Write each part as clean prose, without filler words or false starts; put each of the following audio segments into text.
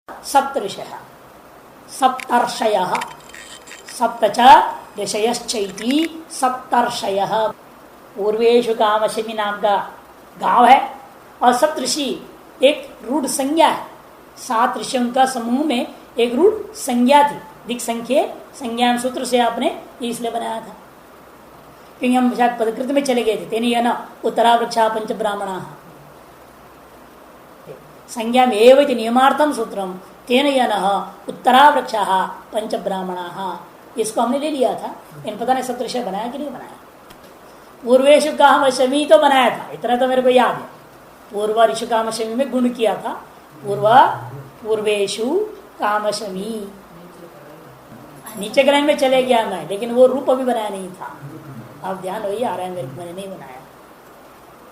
सप्तऋषय सप्तर्षय सप्त च ऋषयश्चैति सप्तर्षय। पूर्वेशु कामशमी नाम का गांव है और सप्तऋषि एक रूढ़ संज्ञा है। 7 ऋषियों का समूह में एक रूढ़ संज्ञा थी। दिक संख्य संज्ञान सूत्र से आपने इसलिए बनाया था क्योंकि हम शायद पदकृत में चले गए थे। तेन यह न उत्तरा वृक्षा पंच ब्राह्मणा संज्ञा में एवं नियमार्थम सूत्रम तेन यह न उत्तरा वृक्षा पंच ब्राह्मणा। इसको हमने ले लिया था। इन पता नहीं सप्तऋषि बनाया कि नहीं बनाया। पूर्वेशु कामशमी तो बनाया था, इतना तो मेरे को याद है। पूर्व ऋषु कामशमी में गुण किया था। पूर्वेशु कामशमी नीचे ग्रहण में चले गया मैं, लेकिन वो रूप अभी बनाया नहीं था। अब ध्यान वही आ रहा है मेरे को, मैंने नहीं बनाया।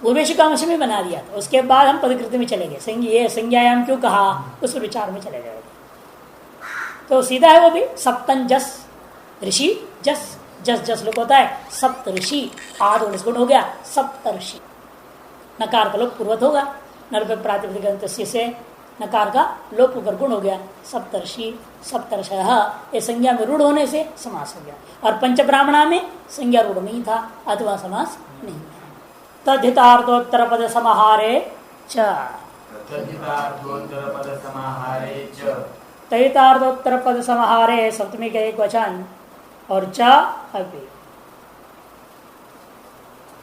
पूर्वेशु कामशमी बना दिया था। उसके बाद हम पदकृति में चले गए। संज्ञायाम क्यों कहा उस विचार में चले गए। तो सीधा है वो भी सप्तन जस ऋषि जस जस जस लोग होता है सप्त ऋषि आद गुण हो गया सप्त ऋषि। नकार का लोप पूर्वत होगा नर पे प्रातिपदिक से नकार का लोप होकर गुण हो गया सप्तर्षि सप्तर्षय। ये संज्ञा में रूढ़ होने से समास हो गया। और पंच ब्राह्मणा में संज्ञा रूढ़ नहीं था अथवा समास नहीं है। तद्धितार्थोत्तर पद समाहारे च तद्धितार्थोत्तर पद समाहारे सप्तमी का एक वचन और च अभी।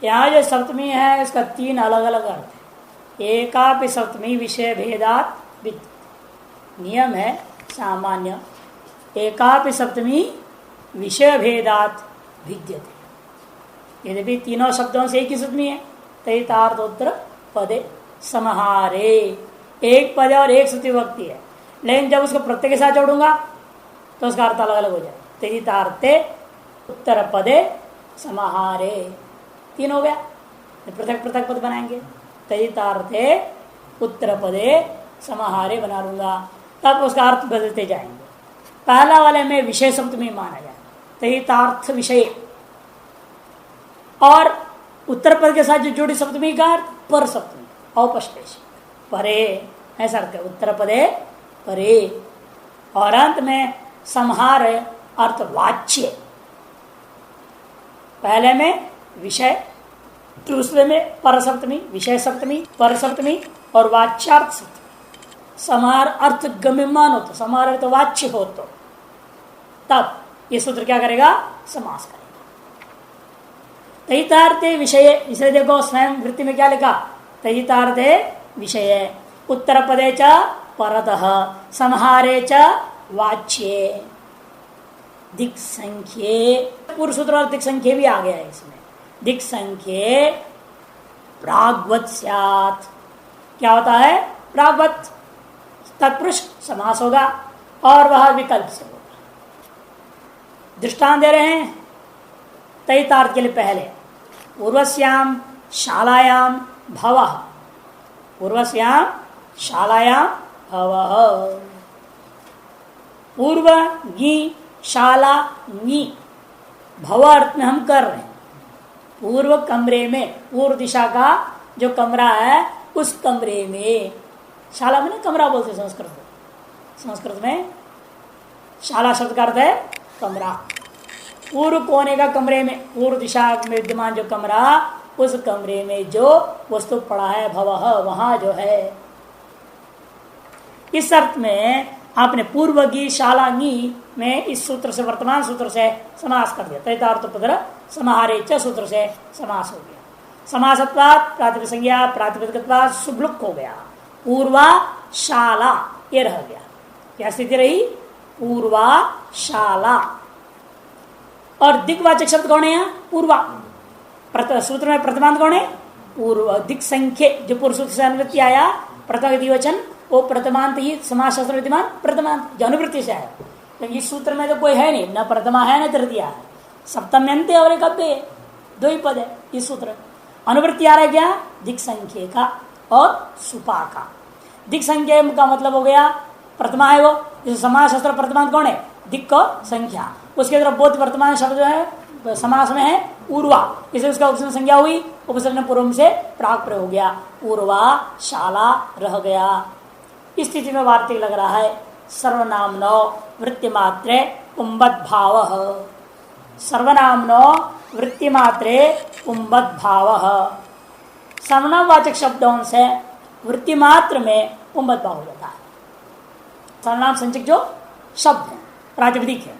यहाँ जो सप्तमी है इसका 3 अलग अलग अर्थ है। एकापि सप्तमी विषय भेदात नियम है सामान्य। एकापि सप्तमी विषय भेदात भिद्यते। यद्यपि तीनों शब्दों से एक ही सप्तमी है। तैतार्थोत्तर पदे समाहारे एक पद और एक श्रुति विभक्ति है, लेकिन जब उसको प्रत्यय के साथ जोड़ूंगा तो उसका अर्थ अलग अलग हो जाए। तैतार्थे उत्तर पदे समाहारे 3 हो गया। पृथक पृथक पद बनाएंगे। तैतार्थे उत्तर पदे समाहारे बना लूंगा, तब उसका अर्थ बदलते जाएंगे। पहला वाले में विषय सप्तमी माना जाए तैतार्थ विषय, और उत्तर पद के साथ जो जोड़ी सप्तमी का अर्थ पर सप्तमी औपश्लेष परे ऐसा अर्थ है। उत्तर पदे परे और अंत में संहार अर्थ वाच्य। पहले में विषय, दूसरे में पर सप्तमी विषय सप्तमी पर सप्तमी और वाच्यार्थ सप्तमी। समार अर्थ गम्यमान हो तो समार अर्थ वाच्य हो तो तब ये सूत्र क्या करेगा समास करेगा। तैतार्थे विषय, इसे देखो स्वयं वृत्ति में क्या लिखा तैतार्थे विषय उत्तर पदे च परतः संहारे च वाच्ये दिक् संख्ये। पूर्व सूत्र और दिक् संख्ये भी आ गया है इसमें। दिक् संख्ये प्राग्वत स्यात्। क्या होता है प्राग्वत तत्पुरुष समास होगा और वह विकल्प से होगा। दृष्टांत दे रहे हैं तैतार्थ के लिए। पहले पूर्वस्याम शालायाम भवः, पूर्वस्याम शालायाम भवः। पूर्व गी शाला नी भव अर्थ में हम कर रहे हैं। पूर्व कमरे में, पूर्व दिशा का जो कमरा है उस कमरे में, शाला में कमरा बोलते संस्कृत में शाला शब्द का अर्थ है कमरा। पूर्व कोने का कमरे में, पूर्व दिशा में विद्यमान जो कमरा उस कमरे में जो वस्तु पड़ा है भवः वहां जो है। इस अर्थ में आपने पूर्वगी शालांगी में इस सूत्र से वर्तमान सूत्र से समास कर दिया। तैतार्थोत्तर समाहारे च सूत्र से समास हो गया। समासत्वात् प्रातिपदिक संज्ञा प्रातिपदिकत्वात् सुब्लुक हो गया। पूर्वा शाला ये रह गया। क्या स्थिति रही पूर्वा शाला। और दिग्वाचक शब्द कौन है यहाँ पूर्वा। सूत्र में प्रथमांत कौन है पूर्व। दिक् संख्य जो पूर्व सूत्र से अनुवृत्ति आया प्रथम द्विवचन वो प्रथमांत ही समास शास्त्र विद्यमान प्रथमांत जो अनुवृत्ति से आया। क्योंकि इस सूत्र में तो कोई है नहीं, न प्रथमा है न तृतीया है। सप्तम्यंत और एक अव्यय 2 ही पद है इस सूत्र। अनुवृत्ति आ रहा है क्या दिक् संख्य का और सुपा का। दिक् संख्य का मतलब हो गया प्रथमा है वो। जैसे समास शास्त्र प्रथमांत कौन है दिक् और संख्या। उसके तरफ बोध वर्तमान शब्द जो है समास में है पूर्वा, इसलिए उसका उपसर्ग संज्ञा हुई। उपसर्ग पूर्व से प्राक प्रयोग हो गया। पूर्वा शाला रह गया। इस स्थिति में वार्तिक लग रहा है सर्वनामनो वृत्ति मात्रे पुंबद भाव, सर्वनामनो वृत्ति मात्रे पुंबद भाव, सर्वनाम वाचक शब्दों से वृत्ति मात्र में पुंबद भाव हो जाता है। सर्वनाम संचक जो शब्द है प्रातिपदिक है,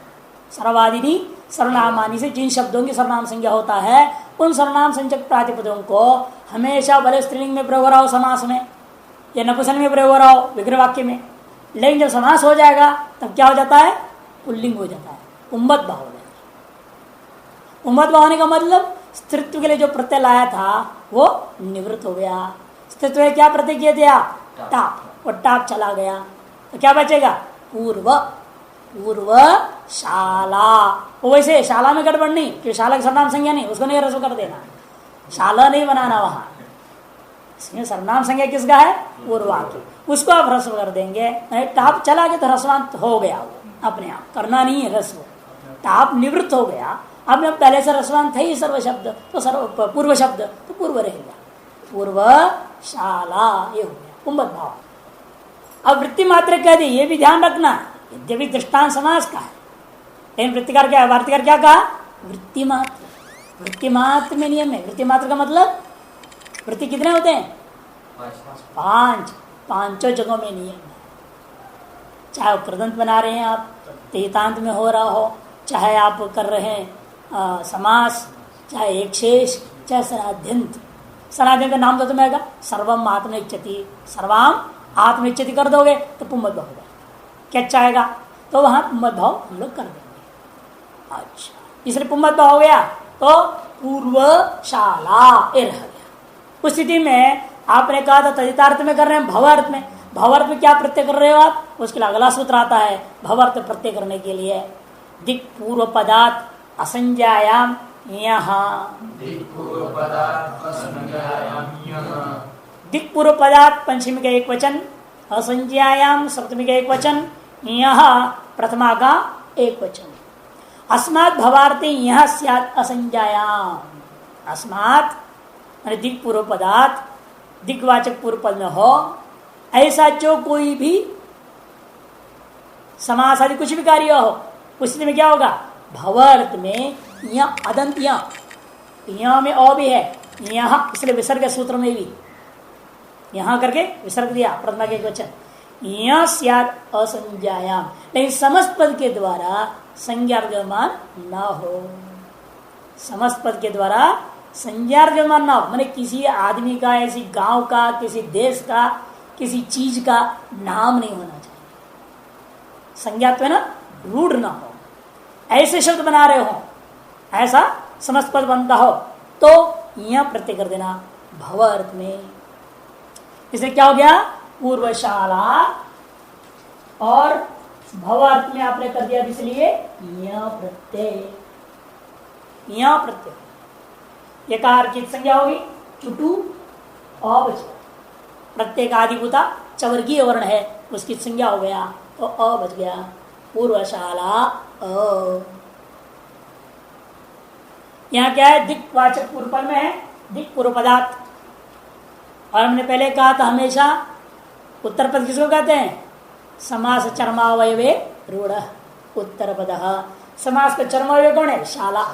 सर्वादिनी सर्वनामानी से जिन शब्दों की सर्वनाम संज्ञा होता है उन सर्वनाम संचक प्रातिपदों को हमेशा भले स्त्रीलिंग में प्रयोग हो रहा हो समास में या नपुंसक में प्रयोग हो रहा हो विग्रह वाक्य में, लेकिन जब समास हो जाएगा तब क्या हो जाता है, पुल्लिंग हो जाता है, पुंबद भाव हो जाता है। पुंबद भाव होने का मतलब स्त्रीत्व के लिए जो प्रत्यय लाया था वो निवृत्त हो गया। स्त्रीत्व क्या प्रत्यय किए थे आप, टाप, वो टाप चला गया तो क्या बचेगा, पूर्व, पूर्व शाला। वो वैसे शाला में गड़बड़ नहीं, क्योंकि शाला की सर्वनाम संज्ञा नहीं, उसको नहीं रस्व कर देना, शाला नहीं बनाना वहां। इसमें सर्वनाम संज्ञा किसका है, पूर्वा की, उसको आप रस्व कर देंगे। टाप चला गया तो रस्वांत हो गया, वो अपने आप करना नहीं है रस्व, टाप निवृत्त हो गया। अब पहले से रस्वांत है ही सर्व शब्द तो सर्व पूर्व शब्द तो पूर्व रहेगा, पूर्व शाला, ये हो गया पुंबद भाव। अब वृत्ति मात्र कह दी, ये भी ध्यान रखना, यद्यपि दृष्टांत समास का है लेकिन वृत्तिकार क्या, वार्तिकार क्या कहा, वृत्ति मात्र। वृत्ति मात्र में नियम है, वृत्ति मात्र का मतलब वृत्ति कितने होते हैं, 5, पांचों जगहों में नियम है। चाहे वो कृदंत बना रहे हैं आप, तेतांत में हो रहा हो, चाहे आप कर रहे हैं समास, चाहे एक शेष, चाहे सनाद्यंत। सनाद्यंत का नाम तो तुम्हें आएगा सर्वम आत्मनिच्छति, सर्वाम आत्मनिच्छति कर दोगे तो पुंबद भाव होगा, क्या चाहेगा तो वहां पुंबद भाव हम लोग कर देंगे। अच्छा, इसलिए पुंबद भाव हो गया तो पूर्वशाला ये रह गया। उस स्थिति में आपने कहा था तदितार्थ में कर रहे हैं, भवार्थ में, भवार्थ में क्या प्रत्यय कर रहे हो आप, उसके लिए अगला सूत्र आता है भवार्थ प्रत्यय करने के लिए दिक् पूर्व पदार्थ असंज्ञायाम यहाँ, दिक् पूर्व पदार्थ पंचमी का एक वचन, असंज्ञायाम सप्तमी का एक वचन, यहाँ प्रथमा का एक वचन। अस्मात् भवार्थे यहाँ स्यात् असंज्ञायाम, अस्मात् दिक् पूर्व पदार्थ दिग्वाचक पूर्व पद में हो, ऐसा जो कोई भी समास आदि कुछ भी कार्य हो उस स्थिति में क्या होगा, भवर्त में यहाँ अदंत, यहाँ में ओ भी है यहाँ, इसलिए विसर्ग सूत्र में भी यहाँ करके विसर्ग दिया प्रथमा के एक वचन, यहाँ स्यात् असंज्ञायाम, लेकिन समस्त पद के द्वारा संज्ञा विद्यमान न हो, समस्त पद के द्वारा संज्ञा विद्यमान न हो, मैंने किसी आदमी का, ऐसी गांव का, किसी देश का, किसी चीज का नाम नहीं होना चाहिए, संज्ञा तो है ना, रूढ़ ना हो, ऐसे शब्द बना रहे हो, ऐसा समस्त पद बनता हो तो यह प्रत्यय कर देना भवर्त में। इसलिए क्या हो गया, पूर्वशाला और भवर्त में आपने कर दिया, इसलिए यह प्रत्यय, यह प्रत्यय यकार की संज्ञा होगी चुटू अ बच, प्रत्येक आदिभूता चवर्गीय वर्ण है उसकी संज्ञा हो गया तो अ बच गया, पूर्वशाला अ। यहाँ क्या है, दिक्वाचक पूर्व पद में है दिक् पूर्व पदार्थ, और हमने पहले कहा था हमेशा उत्तर पद किसको कहते हैं, समास चर्मावयवे रूढ़ उत्तर पद, समास का चर्मावय कौन है, शाला,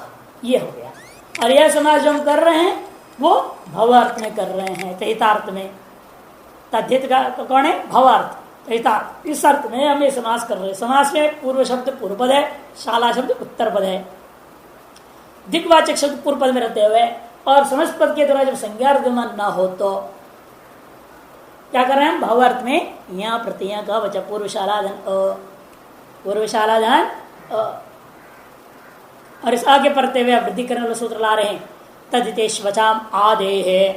ये हो गया। और यह समास जो हम कर रहे हैं वो भवार्थ में कर रहे हैं, तहितार्थ में, तद्धित का तो कौन है, भवार्थ तहितार्थ, इस अर्थ में हम ये समास कर रहे हैं। समास में पूर्व शब्द पूर्व पद है, शाला शब्द उत्तर पद है, दिग्वाचक शब्द पूर्व पद में रहते हुए और समस्त पद के द्वारा जब संज्ञा विद्यमान न हो तो क्या कर रहे हैं, भावार्थ में यहाँ प्रत्यय का बचा पूर्वशाला धन अ, पूर्वशाला धन अ, और इस आगे पढ़ते हुए वृद्धि करने वाले सूत्र ला रहे हैं तदितेश्वचाम आदेहे,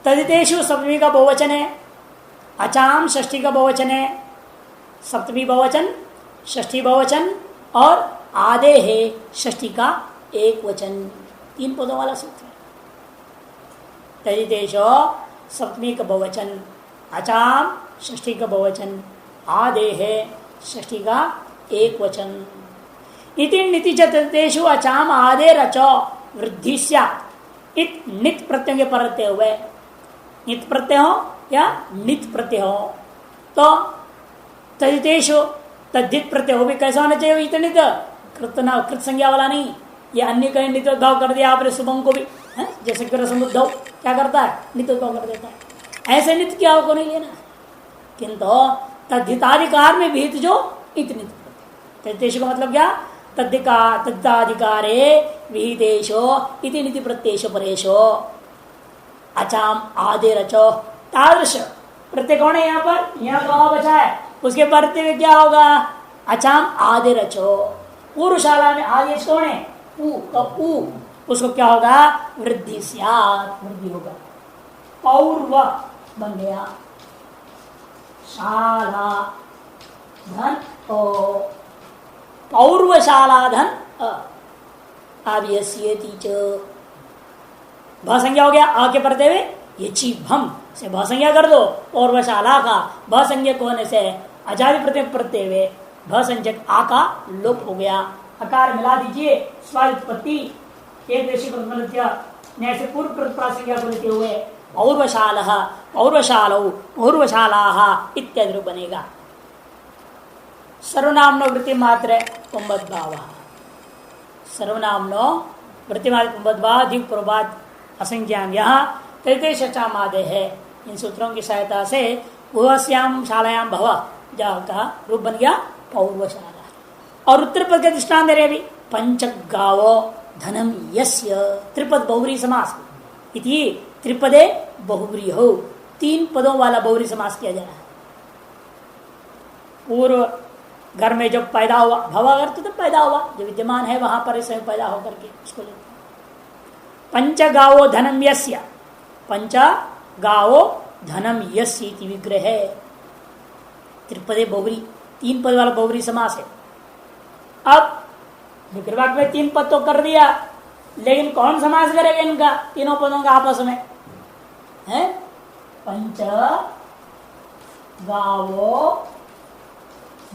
तदितेषु सप्तमी का बहुवचन है, अचाम षष्ठी का बहुवचन है, सप्तमी बहुवचन, षष्ठी बहुवचन और आधे है षष्ठी का एक वचन, 3 पदों वाला सूत्र है। तदितेशो सप्तमी का बहुवचन, अचाम षष्ठी का बहुवचन, आधे है षष्ठी का एक वचन। इति नीति चतुर्तेषु अचाम आधे रचो वृद्धि स्यात्, इत नित प्रत्यय के परते हुए, नित प्रत्यय हो या नित प्रत्यय हो। तो तदितेशु तद्धित प्रत्यय हो भी कैसा होना चाहिए? इतनित कृत संज्ञा वाला नहीं। ये अन्य कहीं नित उद्भाव कर दिया आपने शुभम को भी है, जैसे कि रसमुद्भव क्या करता है? नित उद्भाव कर देता है। ऐसे नित क्या को नहीं लेना, किंतु तद्धिताधिकार में विहित जो इतनित प्रत्यय का मतलब क्या? तद्धिताधिकारे विहितेशो इति निति प्रत्ययशो परेशो अचाम आदे रचो तादृश प्रत्यय कौन है? यहाँ पर यहाँ बचा है, उसके प्रत्यय में क्या होगा? अचाम आदे रचो। पूर्वशाला में आदेश कौन है? ऊ, उसको क्या होगा? वृद्धि स्यात्, वृद्धि होगा। पौर्व बन गया, शाला धन ओ, पौर्वशाला धन भसंज्ञा हो गया। आ के पढ़ते हुए ये भम से भसंज्ञा कर दो। पौर्वशाला का भसंज्ञा होने से अजादि प्रत्यय प्रत्यय हुए भसंजक आ का लोप हो गया। अकार मिला दीजिए, स्वायुत्पत्ति एक देशी न्याय से पूर्व प्रतिप्रासंज्ञा को लेते हुए पौर्वशाल पौर्वशालौ पौर्वशाला इत्यादि बनेगा। सर्वनामनो वृत्ति मात्र कुंभद्भाव, सर्वनामनो वृत्ति मात्र कुंभद्भाव दीप प्रभात असंज्ञान यहाँ तृतीय मादे है। इन सूत्रों की सहायता से भुवस्याम शालायाम भव जहाँ का रूप बन गया पौर्वशाला। और उत्तर पद का दृष्टान दे रहे अभी, पंचगावो धनम यस्य त्रिपद बहुव्रीहि समास इति त्रिपदे बहुव्रीहि हो, 3 पदों वाला बहुव्रीहि समास किया जा रहा है। पूर्व घर में जब पैदा हुआ, भवागर तो पैदा हुआ, जो विद्यमान है वहां पर इसे पैदा होकर के उसको लेते पंचगावो धनम यस्य, पंचगावो धनम यस्य इति विग्रह है। त्रिपदे बहुव्रीहि, 3 पद वाला बहुव्रीहि समास है। अब विग्रह में 3 पद तो कर दिया, लेकिन कौन समास करेगा इनका तीनों पदों का आपस में? है पंच गावो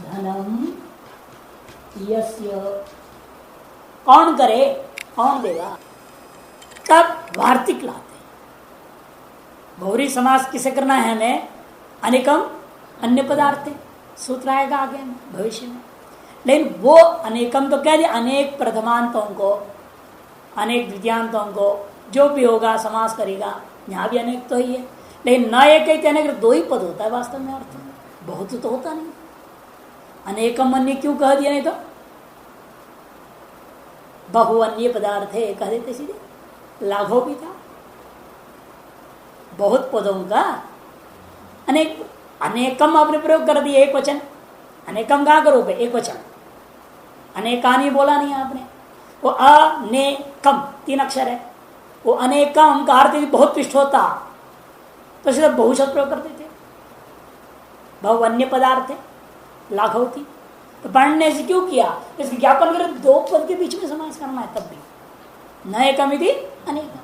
धनम यस्य, कौन करे, कौन देगा? तब वार्तिक लाते। बहुव्रीहि समास किसे करना है हमें? अनेकम अन्य पदार्थ सूत्र आएगा आगे भविष्य में। लेकिन वो अनेकम तो कह दिया, अनेक प्रथमांतों को, अनेक द्वितीयांतों को जो भी होगा समास करेगा। यहाँ भी अनेक तो ही है, लेकिन न एक कहते अनेक, 2 ही पद होता है वास्तव में अर्थ में, बहुत तो होता नहीं। अनेकम अन्य क्यों कह दिया? नहीं तो बहु अन्य पदार्थ है कह देते सीधे, लाघव भी था। बहुत पदों का अनेक, अनेकम आपने प्रयोग कर दिया एक वचन, अनेकम कहाँ का रूप है? एक वचन, अनेकानी बोला नहीं आपने। वो अनेकम 3 अक्षर है, वो अनेकम का अर्थ बहुत पिष्ट होता तो सीधा बहुशब्द प्रयोग करते थे। बहु अन्य पदार्थ है, लाघव थी, तो पढ़ने से क्यों किया? इसके ज्ञापन कर 2 पद के बीच में समास करना है, तब भी न एकम यदि अनेकम।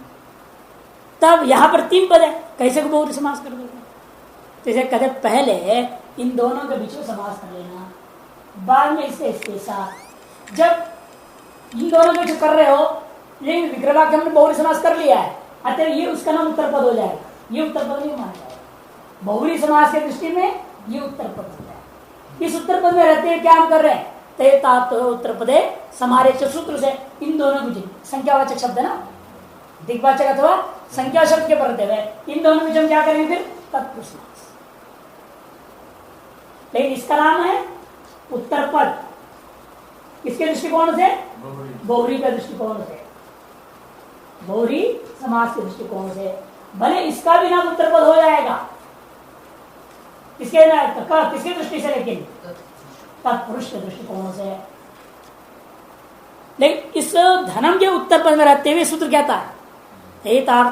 तब यहां पर 3 पद है, कैसे को बहुव्रीहि समास कर देते? जैसे कहते पहले इन दोनों के बीच में समास कर लेना, बाद में इसके साथ। जब इन दोनों के बीच कर रहे हो, लेकिन विग्रह वाक्य हमने बहुव्रीहि समास कर लिया है, अतः ये उसका नाम उत्तर पद हो जाएगा। ये उत्तर पद नहीं माना जाएगा बहुव्रीहि समास की दृष्टि में, ये उत्तर पद हो जाएगा। इस उत्तर पद में रहते हैं क्या हम कर रहे हैं? तो उत्तर पदे समारे सूत्र से इन दोनों के बीच संख्यावाचक शब्द है ना, दिग्वाचक अथवा संख्या शब्द के परते हुए इन दोनों में हम क्या करेंगे? फिर तत्पुरुष समास। लेकिन इसका नाम है उत्तर पद, किसके दृष्टिकोण से? बहुव्रीहि के दृष्टिकोण से, बहुव्रीहि समास के दृष्टिकोण से। भले इसका भी नाम उत्तर पद हो जाएगा, किसके दृष्टि से? लेकिन तत्पुरुष के दृष्टिकोण से। लेकिन इस धनम के उत्तर पद में रहते हुए सूत्र कहता है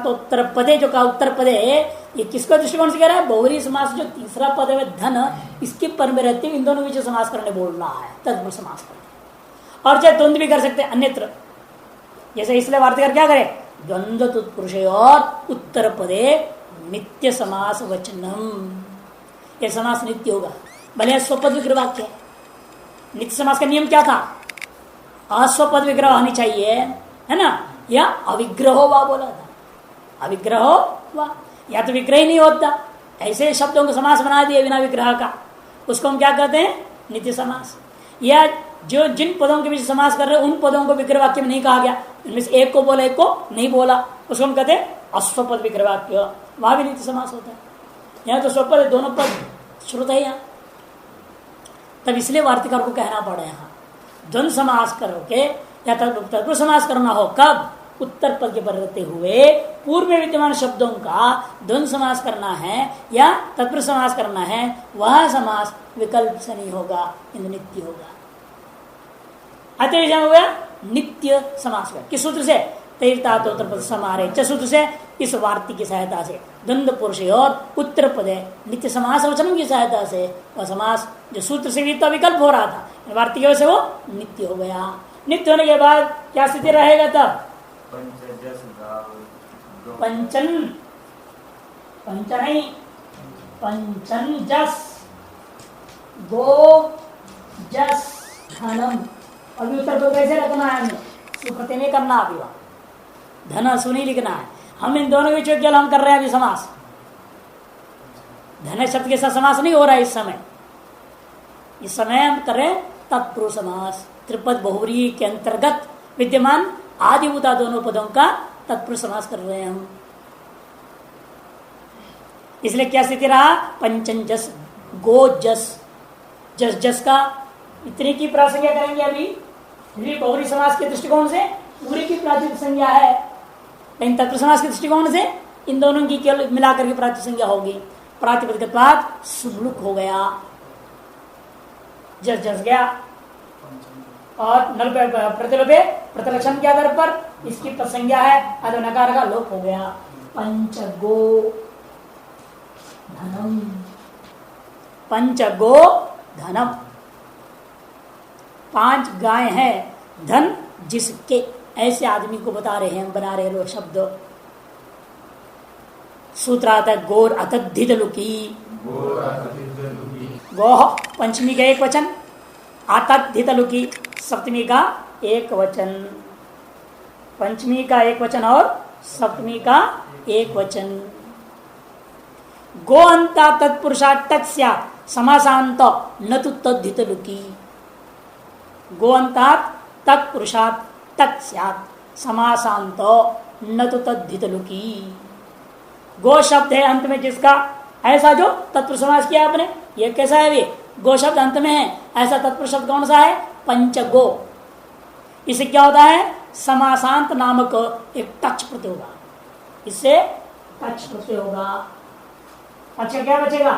उत्तर पदे, जो का उत्तर पदे ये किसको दृष्टिकोण से कह रहा है? बहुव्रीहि समास जो तीसरा पद है धन, इसके पद में रहते हुए इन दोनों बीच समास करने बोल रहा है, तत्पुरुष समास करने। और चाहे द्वंद्व भी कर सकते हैं अन्यत्र, जैसे इसलिए वार्तिकार क्या करे? द्वंद्व तत्पुरुष और उत्तर पदे नित्य समास वचनम, यह समास नित्य होगा। भले स्वपद विग्रह वाक्य है, नित्य समास का नियम क्या था? अस्वपद विग्रह होनी चाहिए, है ना, या अविग्रह वा बोला था, अविग्रह वा, या तो विग्रह ही नहीं होता ऐसे शब्दों को समास बना दिया बिना विग्रह का, उसको हम क्या कहते हैं? नित्य समास। या जो जिन पदों के बीच समास कर रहे हैं उन पदों को विग्रह वाक्य में नहीं कहा गया, इनमें से एक को बोला एक को नहीं बोला, उसको हम कहते हैं अश्वपद विग्रह वाक्य, वहां भी नित्य समास होता है। यहाँ तो स्वपद है, दोनों पद श्रुत है यहाँ, तब इसलिए वार्तिकार को कहना पड़ा यहाँ द्वंद्व समास करोगे या तत्पुरुष समास करना हो कब? उत्तर पद के पर रहते हुए पूर्व में विद्यमान शब्दों का द्वंद्व समास करना है या तत्पुरुष समास करना है, वह समास विकल्प से नहीं होगा, नित्य होगा। अतः हो गया नित्य समास का किस सूत्र से? तैर्तात्तर समारे च सूत्र से, इस वार्ती की सहायता से द्वंद्व पुरुष और उत्तर पद नित्य समास वचन की सहायता से वह समास जो सूत्र से भी तो विकल्प हो रहा था, वार्ती की वजह से वो नित्य हो गया। नित्य होने के बाद क्या स्थिति रहेगा तब? पंचन पंचन पंचन जस गो जस धनम। अभी उत्तर पद कैसे रखना है? हमें सुखते में करना, अभी वहां धन सुनी लिखना है। हम इन दोनों के बीच केवल हम कर रहे हैं अभी समास, धन शब्द के साथ समास नहीं हो रहा है इस समय। इस समय हम करें तत्पुरुष समास, त्रिपद बहुव्रीहि के अंतर्गत विद्यमान आदिभूता दोनों पदों का तत्पुरुष समास कर रहे हैं हम। इसलिए क्या स्थिति रहा? पंचन जस गो जस, जस जस का इतने की प्रासंज्ञा करेंगे अभी बहुव्रीहि समास के दृष्टिकोण से पूरी की प्राचीन संज्ञा है, लेकिन तत्पुरुष समास के दृष्टिकोण से इन दोनों की केवल मिलाकर के प्राचीन संज्ञा होगी। प्रातिपदिक सुबलुक हो गया, जस जस गया और नल प्रतिलोपे प्रतिलक्षण के आधार पर इसकी प्रसंज्ञा है, अतः नकार का लोप हो गया। पंचगो धनम, पंचगो धनम, 5 गाय है धन जिसके, ऐसे आदमी को बता रहे हैं, बना रहे लोग शब्द। सूत्र आता है गोर अतद्धित लुकी, गोह पंचमी का एक वचन, अतद्धित लुकी सप्तमी का एक वचन, पंचमी का एक वचन और सप्तमी का एक वचन। गो अंता तत्पुरुषा टक स्यात् समासांत न तु तद्धित लुकी। गो अंता तत्पुरुषात् तक स्यात् समासांत न तो तद्धित लुकी। गो शब्द है अंत में जिसका, ऐसा जो तत्पुरुष समास किया आपने, ये कैसा है? ये गो शब्द अंत में है, ऐसा तत्पुरुष शब्द कौन सा है? पंचगो। इससे क्या होता है? समासांत नामक एक टच प्रत्यय होगा, इससे टच प्रत्यय होगा। अच्छा क्या बचेगा?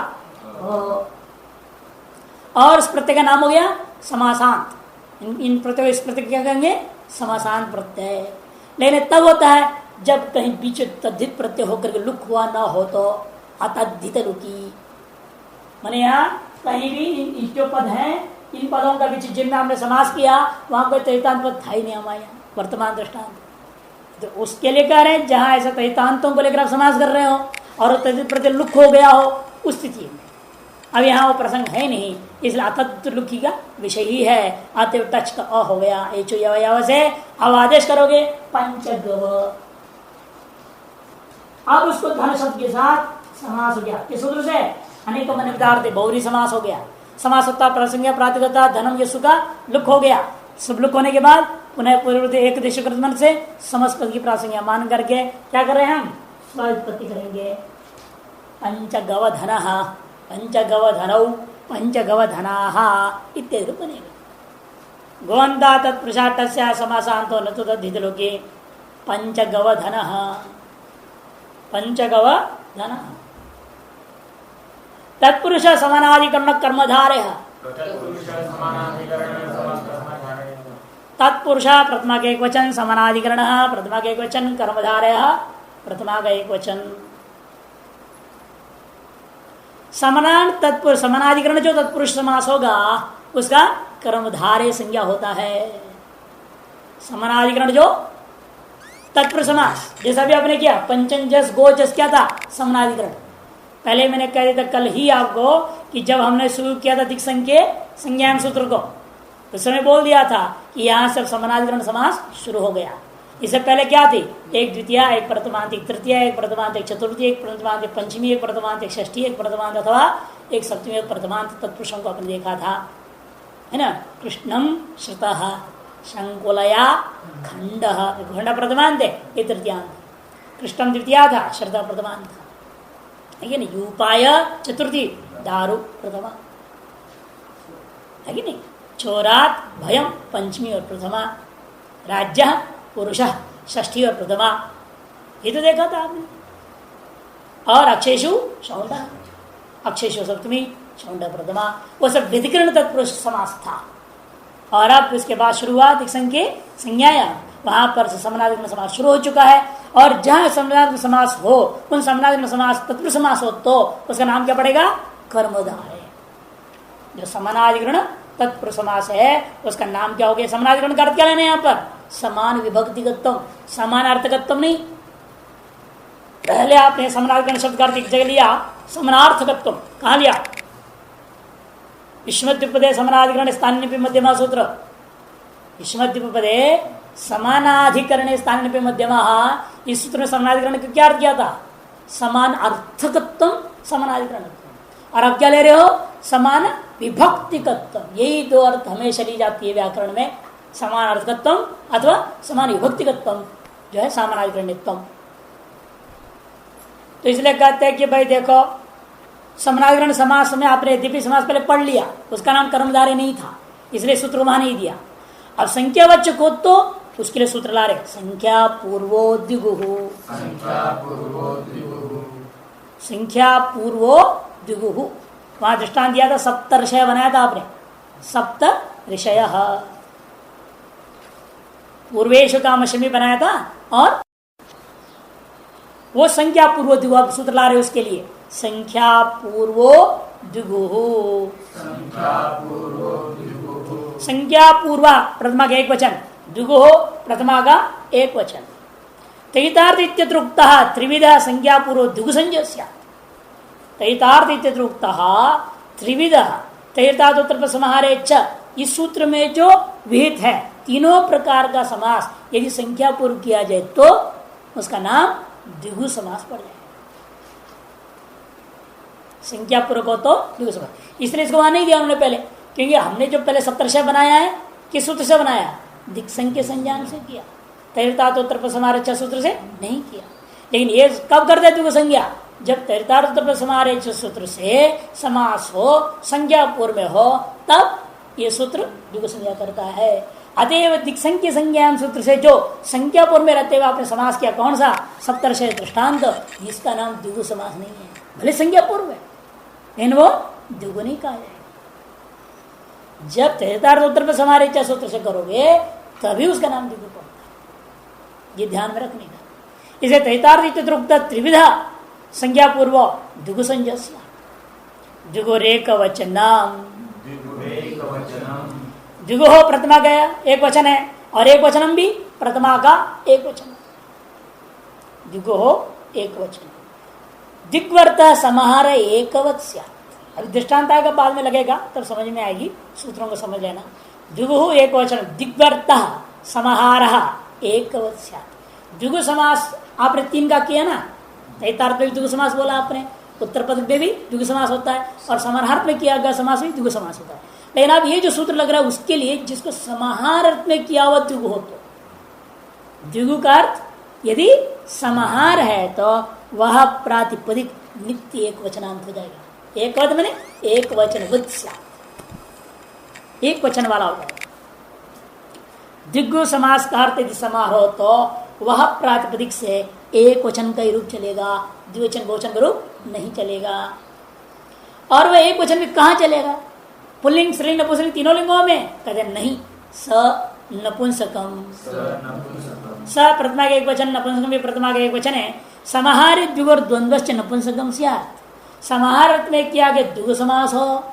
और इस प्रत्यय का नाम हो गया समासांत। इन प्रत्यय, इस प्रत्यय क्या कहेंगे? समासांत प्रत्यय। लेकिन तब होता है जब कहीं बीच तद्धित प्रत्यय होकर के लुक हुआ ना हो तो अतद्धित लुकी। माने यहाँ कहीं भी जो पद हैं, इन पदों का बीच जिनमें हमने समास किया वहां कोई तैतांत पद था ही नहीं हमारे यहाँ वर्तमान दृष्टांत, तो उसके लिए कह रहे हैं जहां ऐसा तैतांतों को लेकर आप समास कर रहे हो और तद्धित प्रत्यय लुक हो गया हो उस स्थिति में। अब यहाँ वो प्रसंग है नहीं, इसलिए अतद्धित लुकी का विषय ही है। आते टच का अ हो गया, एचो से अब आदेश करोगे पंचगव। अब उसको धन शब्द के साथ समास हो गया, किस सूत्र से? अनेक मन विदार्थ बहुव्रीहि समास हो गया। समासत्ता प्रसंज्ञा प्रातिपदिकता धनम यशु का लुक हो गया। सब लुक होने के बाद पुनः पूर्व एक देश मन से समस्त पद की प्रासंज्ञा मान करके क्या कर रहे हैं? हम स्वात्पत्ति करेंगे। पंचगव धन, पंचगव धनौ, पंचगव धनाः इत्यादि बनेगा। गोवंता तत्पुरुषा तस्या समासांतो न तो तद्धित लोके पंचगव धनः, पंचगव धनः। तत्पुरुष समानाधिकरण कर्मधारय, तत्पुरुष प्रथमा का एक वचन, समानाधिकरण प्रथमा का एक वचन, कर्मधारय प्रथमा का एक वचन। समानान तत्पुरुष, समानाधिकरण जो तत्पुरुष समास होगा उसका कर्मधारय संज्ञा होता है। समानाधिकरण जो तत्पुरुष समास, जैसा भी आपने किया पंचन जस गो जस, क्या था? समानाधिकरण। पहले मैंने कह दिया था कल ही आपको कि जब हमने शुरू किया था दिक् संज्ञा संज्ञान सूत्र को, उस समय बोल दिया था कि यहां से समानाधिकरण समास शुरू हो गया। इससे पहले क्या थी? एक द्वितीय, एक प्रथमांत, एक तृतीय, एक प्रथमांत, एक चतुर्थी, एक प्रथमांत, एक पंचमी, एक प्रथमांत, एक षष्ठी, एक प्रथमांत अथवा एक सप्तमी, एक प्रथमांत तत्पुरुषों को आपने देखा था, है ना। कृष्णम श्रुतः शंकुलया खंड, खंड प्रथमांत है, ये तृतीयांत। कृष्णम द्वितीय था, श्रद्धा प्रथमांत था, है ना। यूपाय चतुर्थी, दारु प्रथमा, है कि नहीं। चोरात भयम पंचमी और प्रथमा, राज्य पुरुष षष्ठी और प्रथमा, ये तो देखा था आपने। और अक्षेशु शौंड, अक्षेशु सप्तमी, शौंड प्रथमा, वो सब व्यधिकरण तत्पुरुष समास था। और अब इसके बाद शुरुआत एक संज्ञाया, वहां पर समनाधिकरण समास शुरू हो चुका है। और जहां समनाधिकरण समास हो, उन समनाधिकरण समास तत्पुरुष समास हो, तो उसका नाम क्या पड़ेगा? कर्मधारय। जो समानाधिकरण तत्पुरुष समास है उसका नाम क्या हो गया? समानाधिकरण का अर्थ क्या लेना है यहाँ पर? समान विभक्तिगतम, समान अर्थगतम नहीं। पहले आपने समानाधिकरण शब्द का अर्थ एक जगह लिया, समानार्थकत्व कहां लिया? युष्मद्विपदे समानाधिकरण स्थानीय मध्यमा सूत्र, युष्मद्विपदे समानाधिकरण स्थानीय मध्यमा, इस सूत्र में समानाधिकरण का क्या अर्थ किया था? समान अर्थकत्व, समानाधिकरण। और अब क्या ले रहे हो? समान विभक्तिकत्व। यही दो अर्थ हमेशा ली जाती है व्याकरण में, समान अर्थकत्व अथवा समान विभक्तिकत्व, जो है समानाधिकरणत्व। तो इसलिए कहते हैं कि भाई देखो, समानाधिकरण समास में आपने द्वितीय समास पहले पढ़ लिया, उसका नाम कर्मधारय नहीं था, इसलिए सूत्र वहां नहीं दिया। अब संख्यावाचक हो तो उसके लिए सूत्र ला रहे, संख्या पूर्वो द्विगुहु, संख्या पूर्वो द्विगुहु। वहां दृष्टांत दिया था, सप्त ऋषय बनाया था आपने, सप्त ऋषय पूर्वेशु कामशमी बनाया था। और वो संख्या पूर्व द्विगु सूत्र ला रहे उसके लिए, संख्या पूर्वो द्विगुहु, संख्या पूर्वा प्रथमा का एक वचन, द्विगुहु प्रथमा का एक वचन। तैतार्थ इत्यत्रुक्तः त्रिविधा संख्या पूर्व द्विगु संज्ञा, तैतार्थ इत्यत्रुक्तः त्रिविधा, तैतार्थ समाहारे च, इस सूत्र में जो विहित है तीनों प्रकार का समास यदि संख्या पूर्व किया जाए तो उसका नाम द्विगु समास पड़ जाए। संख्या पूर्व को तो द्विगु समास, इसलिए इसको वहां नहीं दिया उन्होंने पहले, क्योंकि हमने जो पहले सप्तर्षय बनाया है किस सूत्र से बनाया? दिक्संख्य के संज्ञान से किया, तैतार्थ समाहारे च सूत्र से नहीं किया। लेकिन ये कब करते द्विगु संज्ञा? जब तैतार्थ समाहारे च सूत्र से समास हो, संज्ञा पूर्व में हो, तब ये सूत्र द्विगु संज्ञा करता है। अतएव दिक्संख्य संज्ञान सूत्र से जो संख्या पूर्व में रहते हुए आपने समास किया, कौन सा? सप्तर्षय दृष्टांत, जिसका नाम द्विगु समास नहीं है, भले संज्ञा पूर्व है लेकिन वो द्विगु नहीं कहा जाएगा। जब तैतार्थ समाहारे च सूत्र से करोगे तभी उसका नाम द्विगु पड़ता है, ये ध्यान में रखने का। इसे तैतार्थ त्रिविधा संज्ञा पूर्व द्विगु संज्ञा, द्विगुरेक वचनम, द्विगु प्रथमा गया एक वचन है, और एक वचनम भी प्रथमा का एक वचन, द्विगु एक वचन। दिग्वर्त समाहार एकवत स्यात्। अभी दृष्टांत आएगा, बाद में लगेगा तब समझ में आएगी, सूत्रों को समझ लेना। द्विगु एक वचन, दिग्वर्त समाहार एकवत स्यात्। द्विगु समास आपने तीन का किया ना, तैतार्थ में द्विगु समास बोला आपने, उत्तर पद में भी द्विगु समास होता है, और समाहार में किया गया समास भी द्विगु समास होता है। लेकिन अब ये जो सूत्र लग रहा है उसके लिए जिसको समाहार अर्थ में किया हुआ द्विगु हो, तो द्विगु का अर्थ यदि समाहार है तो वह प्रातिपदिक नित्य एक वचनांत हो जाएगा। एक वचन मैंने एक वचन वत्स्या, एक वचन वाला हो जाएगा। द्विगु समास का अर्थ यदि समारोह तो वह प्रातिपदिक से एक वचन का ही रूप चलेगा, द्विवचन बहुवचन का रूप नहीं चलेगा। और वह एक वचन में कहाँ चलेगा? पुल्लिंग स्त्रीलिंग नपुंसकलिंग तीनों लिंगों में? कहते नहीं, स नपुंसकम, स प्रथमा के एक वचन, नपुंसकम भी प्रथमा के एक वचन है। समाहार द्विगुर द्वंद्वश्च नपुंसकम स्यात्। समाहार अर्थ में किया गया द्विगु समास हो,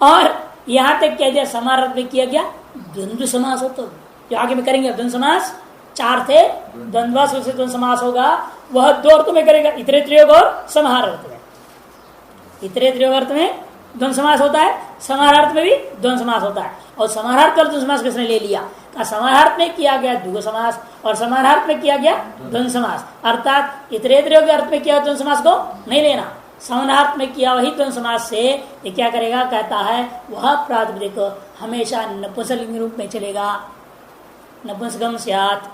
और यहाँ तक कह दिया समाहार अर्थ में किया गया द्वंद्व समास हो, तो जो आगे में करेंगे द्वंद्व समास, चार थे, द्वंद्व से द्वंद्व समास होगा, वह दो अर्थों में करेगा, इतरेत्रीय और समाहार अर्थ में। इतरेत्रीय अर्थ में द्वंद्व समास होता है, समाहार अर्थ में भी द्वंद्व समास होता है। और समाहार कर द्वंद्व समास किसने ले लिया? का समानार्थ में किया गया द्विगु समास और समानार्थ में किया गया द्वंद्व समास, अर्थात इतरेतरे के अर्थ में किया द्वंद्व समास को नहीं लेना, समानार्थ में किया वही द्वंद्व समास से ये क्या करेगा, कहता है वह प्रातिपदिक हमेशा नपुंसकलिंग रूप में चलेगा, नपुंसकम स्यात्।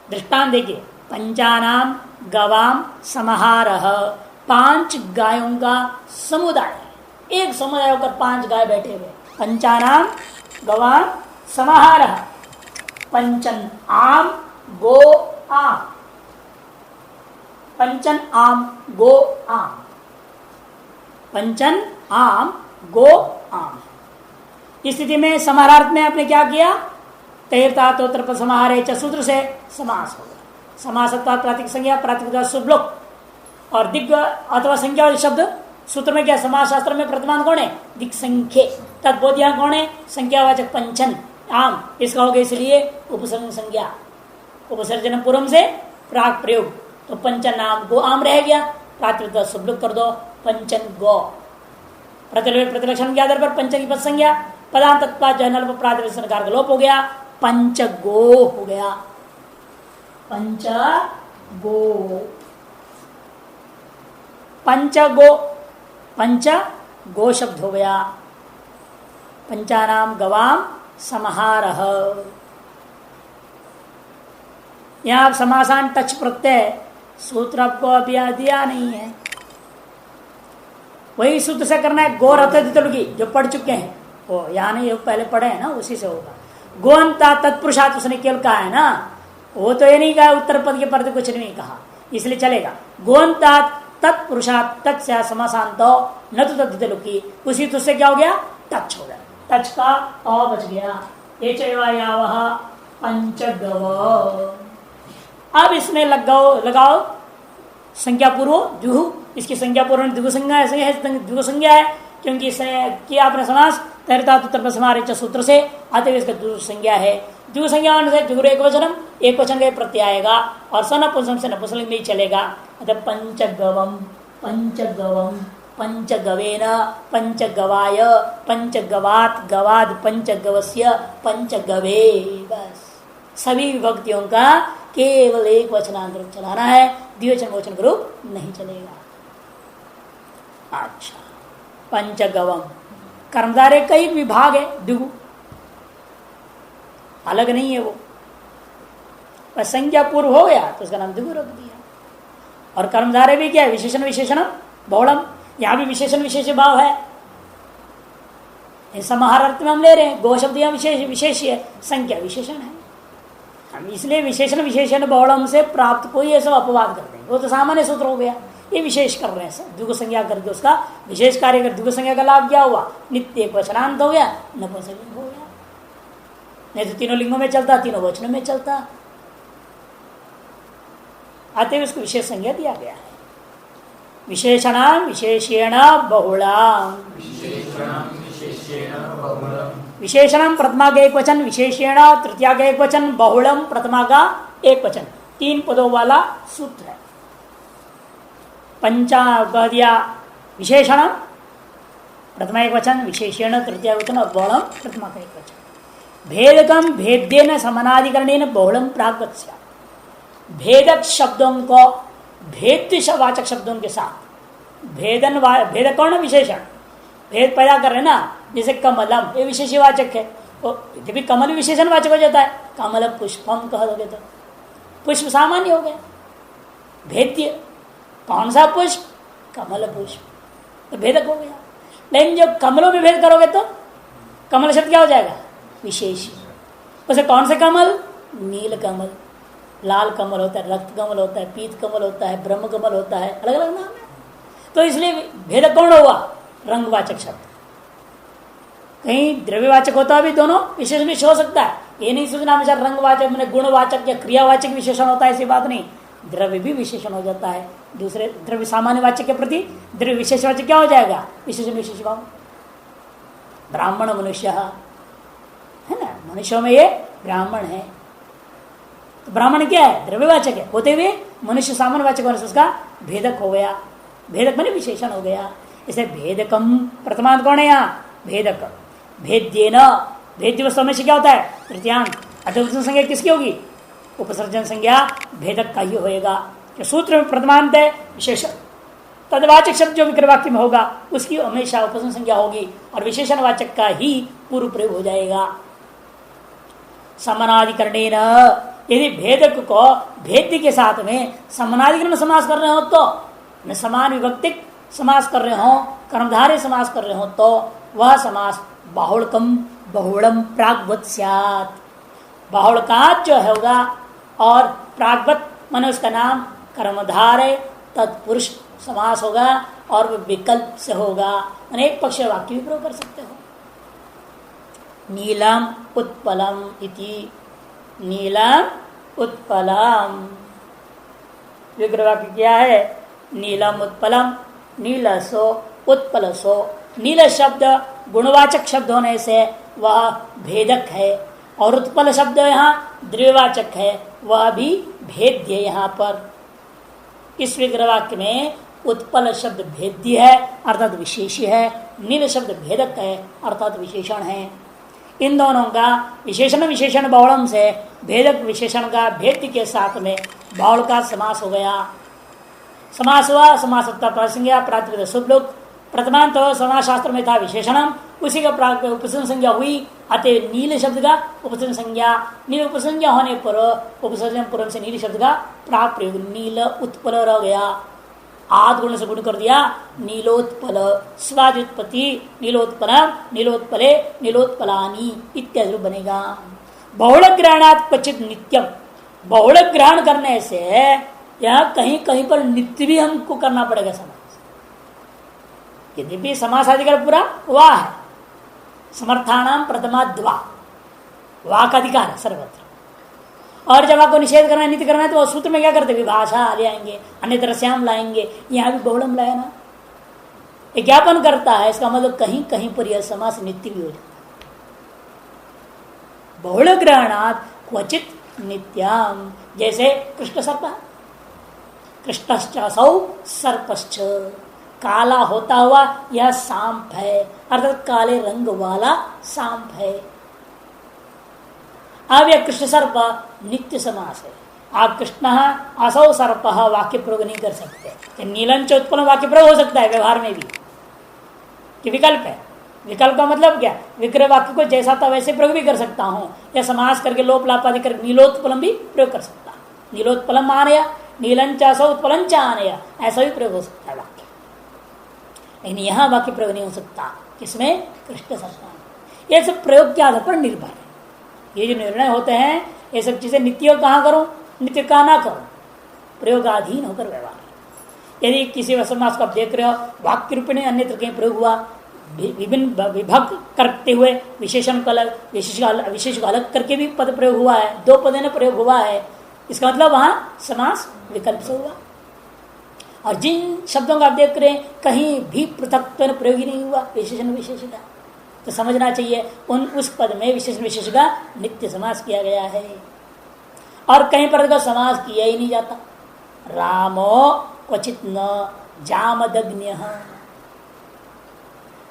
दृष्टांत देखिए, पंचानाम गवाम समाहारः, 5 गायों का समुदाय, एक समुदाय होकर 5 गाय बैठे हुए, पंचानाम गवाम समाहारः, पंचन आम गो आम, पंचन आम गो आम, पंचन आम गो आम। इस स्थिति में समाहारार्थ में आपने क्या किया, तैरता समाहारे च सूत्र से समास हो गया, समासत्वात् प्रातिक संज्ञा, प्रातिक शुभलोक और दिग्ग अथवा संख्या वाले शब्द सूत्र में क्या, समास शास्त्र में प्रतिमान कौन है, दिक् संख्य, तत्बोधिया कौन है, संख्यावाचक पंचन आम, इसका हो गया इसलिए उपसर्जन संज्ञा, उपसर्जन पूर्व से प्राक प्रयोग, तो पंचन नाम गो आम रह गया, प्रातिपदिक शुभलोक कर दो पंचन गो, प्रतिलक्षण के आधार पर पंच की पद संज्ञा, पदांत जनल प्रातिपदिक संकार का लोप हो गया, पंच गो हो गया, पंच गो, पंच गो, पंच गो शब्द हो गया, पंचानाम गवाम समाहारः। यहां आप समासान टच प्रत्यय सूत्र आपको अभी दिया नहीं है, वही सूत्र से करना है, गो रहते जो पढ़ चुके हैं वो, यहाँ नहीं पहले पढ़े हैं ना, उसी से होगा। गोअंता तत्पुरुषात् उसने केवल कहा है ना, वो तो ये नहीं कहा उत्तर पद के पर कुछ नहीं कहा, इसलिए चलेगा। गोअंता तत्पुरुषात् तत्स्य समासांतो न तो तद्धितलुकी, उसी तुझसे क्या हो गया, टच हो गया, टच का अ बच गया, ये चैवायावह पंचगव। अब इसमें लगाओ संख्या पूर्व द्विगु, इसकी संख्या पूर्व द्विगु संज्ञा है, द्विगु संज्ञा है क्योंकि इसने किया आपने समास तैरता समारे सूत्र से, अतः इसका द्विगु संज्ञा है। द्विगु संज्ञा से द्विगु एक वचनम, एक वचन का प्रत्यय आएगा और सनपुंसक से नपुंसकलिंग में ही चलेगा, अतः पंचगवम, पंचगवम, पंचगवेन, पंचगवाय, पंचगवात, गवाद, पंचगवस्य, पंचगवे, बस सभी विभक्तियों का केवल एक वचनांतर चलाना है, द्विवचन वचन का रूप नहीं चलेगा। अच्छा, पंचगवम कर्मधारय का एक विभाग है, द्विगु अलग नहीं है वो, पर संज्ञा पूर्व हो गया तो उसका नाम द्विगु रख दिया। और कर्मधारय भी क्या है, विशेषण विशेषण बहुलम, यहां भी विशेषण विशेष भाव है, समाहार अर्थ में हम ले रहे हैं, गो शब्द यहाँ विशेष है, संख्या विशेषण है, हम इसलिए विशेषण विशेषण बहुलम से प्राप्त कोई ऐसा अपवाद कर देंगे, वो तो सामान्य सूत्र हो गया, ये विशेष कर रहे हैं द्विगु संज्ञा करके उसका विशेष कार्य कर। द्विगु संज्ञा का लाभ क्या हुआ, नित्य एक वचनांत हो गया, नपुंसकलिंग हो गया, नहीं तो तीनों लिंगों में चलता, तीनों वचनों में चलता, अतएव उसको विशेष संज्ञा दिया गया है। विशेषणाम विशेषेण बहुलाम, विशेषणम प्रथमा का एक वचन, विशेषेण तृतीया का एक वचन, बहुलम प्रथमा का एक वचन, 3 पदों वाला सूत्र है। पंचादिया विशेषण प्रथमा एक वचन, विशेषेण तृतीय वचन और बहुलम प्रथमा का एक वचन। भेदकम भेद्येन समानाधिकरणेन बहुलम प्रागवत्स्या, भेदक शब्दों को भेद्य वाचक शब्दों के साथ, भेदक कौन विशेषण, भेद पैदा कर रहे ना, जैसे कमलम ये विशेषवाचक है, यदि भी कमल विशेषण वाचक हो जाता है, कमल पुष्पम कह दोगे तो पुष्प सामान्य हो गया, भेद्य कौन सा पुष्प, कमल पुष्प, तो भेदक हो गया। लेकिन जब कमलों में भेद करोगे तो कमल शब्द क्या हो जाएगा, विशेष। उसे कौन से कमल, नील कमल, लाल कमल होता है, रक्त कमल होता है, पीत कमल होता है, ब्रह्म कमल होता है, अलग अलग नाम है। तो इसलिए भेदक कौन हुआ, रंगवाचक शब्द। कहीं द्रव्यवाचक होता भी दोनों विशेषण भी हो सकता है, ये नहीं सोचना हमेशा रंगवाचक मैंने गुणवाचक या क्रियावाचक विशेषण होता है, ऐसी बात नहीं, द्रव्य भी विशेषण हो जाता है। दूसरे द्रव्य सामान्य वाचक के प्रति द्रव्य विशेषवाचक क्या हो जाएगा, विशेषण विशेष भाव। ब्राह्मण मनुष्य है ना, मनुष्यों में ये ब्राह्मण है, तो ब्राह्मण क्या है, द्रव्यवाचक है, होते हुए मनुष्य सामान्य वाचक होने से उसका भेदक हो गया, भेदक माने विशेषण हो गया। इसे भेदकम प्रथमांत कौन है यहाँ, भेदक, भेद्येन भेद्य वस्तु हमेशा क्या होता है? तृतीयांत। उपसर्जन संज्ञा किसकी होगी? उपसर्जन संज्ञा भेदक का ही होएगा। सूत्र में प्रथमांत है विशेषण, तदवाचक शब्द जो विक्रवाक्य में होगा उसकी हमेशा उपसर्जन संज्ञा होगी और विशेषणवाचक का ही पूर्व प्रयोग हो जाएगा। समानाधिकरणेन, यदि भेदक को भेद्य के साथ में समानाधिकरण समास कर रहे हो तो, समान विभक्तिक समास कर रहे हो, कर्मधारय समास कर रहे हो तो वह समास बाहुलकम बहुलम प्राग्वत स्यात्। बाहुलकात जो होगा और प्राग्वत मन उसका नाम कर्मधारय तत्पुरुष समास होगा और वह विकल्प से होगा। अनेक पक्ष वाक्य भी प्रयोग कर सकते हो। नीलम उत्पलम इति, नीलम उत्पलम विग्रह वाक्य क्या है? नीलम उत्पलम, नीलसो उत्पलसो। नील शब्द गुणवाचक शब्द होने से वह भेदक है और उत्पल शब्द यहाँ द्रव्यवाचक है, वह भी भेद्य है। यहाँ पर इस विग्रह वाक्य में उत्पल शब्द भेद्य है अर्थात विशेषी है, नील शब्द भेदक है अर्थात विशेषण है। इन दोनों का विशेषण विशेषण बहुलम से भेदक विशेषण का भेद्य के साथ में बाहुल का समास हो गया। समास हुआ, समासत्ता प्रासंज्ञा प्रातिपदिक शुभलोक। प्रथमांत समास शास्त्र में था विशेषणम, उसी का उपसर्जन संज्ञा हुई, अतः नील शब्द का उपसर्जन संज्ञा। नील उपसर्जन संज्ञा होने पर उपसर्जन पूर्व से नील शब्द का प्राप्त प्रयोग नील उत्पल रह गया। आद गुण से गुण कर दिया नीलोत्पल, स्वादित्पत्ति नीलोत्पल, नीलोत्पले, नीलोत्पलानी इत्यादि बनेगा। बहुल ग्रहणात् क्वचित नित्यम, बहुल ग्रहण करने से यह कहीं कहीं पर नित्य भी हमको करना पड़ेगा समास। यदि भी समास अधिकार पूरा वाह है, समर्थानाम प्रथमा द्वा, वाक अधिकार है सर्वत्र। और जब आपको निषेध करना है, नित्य करना है, तो सूत्र में क्या करते? विभाषा ले आएंगे, अन्य द्रश्याम लाएंगे, यहाँ भी बहुलम लाए ना, ज्ञापन करता है। इसका मतलब कहीं कहीं पर यह समास नित्य भी हो जाता है। बहुल ग्रहणात् क्वचित नित्यम, जैसे कृष्ण सर्प, कृष्णश्चौ सर्पश्च, काला होता हुआ यह सांप है अर्थात काले रंग वाला सांप है। अब यह कृष्ण सर्प नित्य समास है। आप कृष्ण असौ सर्प वाक्य प्रयोग नहीं कर सकते। नीलंच उत्पन्न वाक्य प्रयोग हो सकता है व्यवहार में भी, कि विकल्प है। विकल्प का मतलब क्या? विक्रय वाक्य को जैसा था वैसे प्रयोग भी कर सकता हूं, या समास करके लोप लापादि कर नीलोत्पलम भी प्रयोग कर सकता। नीलोत्पलम आनया, नीलंच असौ उत्पलंच आनया, ऐसा भी प्रयोग हो सकता है वाक्य। लेकिन यहां वाक्य प्रयोग नहीं हो सकता। किसमें? कृष्ण सर्प। ये सब प्रयोग के आधार पर निर्भर है। ये जो निर्णय होते हैं ये सब चीजें नित्य कहाँ करूं, नित्य कहाँ ना करूं, प्रयोगाधीन होकर व्यवहार। यदि किसी समास को आप देख रहे हो वाक्य रूप में अन्यत्र कहीं प्रयोग हुआ, विभिन्न विभक्त करते हुए विशेषण को अलग, विशेष को अलग करके भी पद प्रयोग हुआ है, दो पद में प्रयोग हुआ है, इसका मतलब वहां समास विकल्प से हुआ। और जिन शब्दों का आप देख रहे हैं कहीं भी पृथक प्रयोग ही नहीं हुआ, विशेषण विशेष का, तो समझना चाहिए उस पद में विशेषण विशेष का नित्य समास किया गया है। और कहीं पर का समास किया ही नहीं जाता। रामो क्वचित न जामदग्न्य,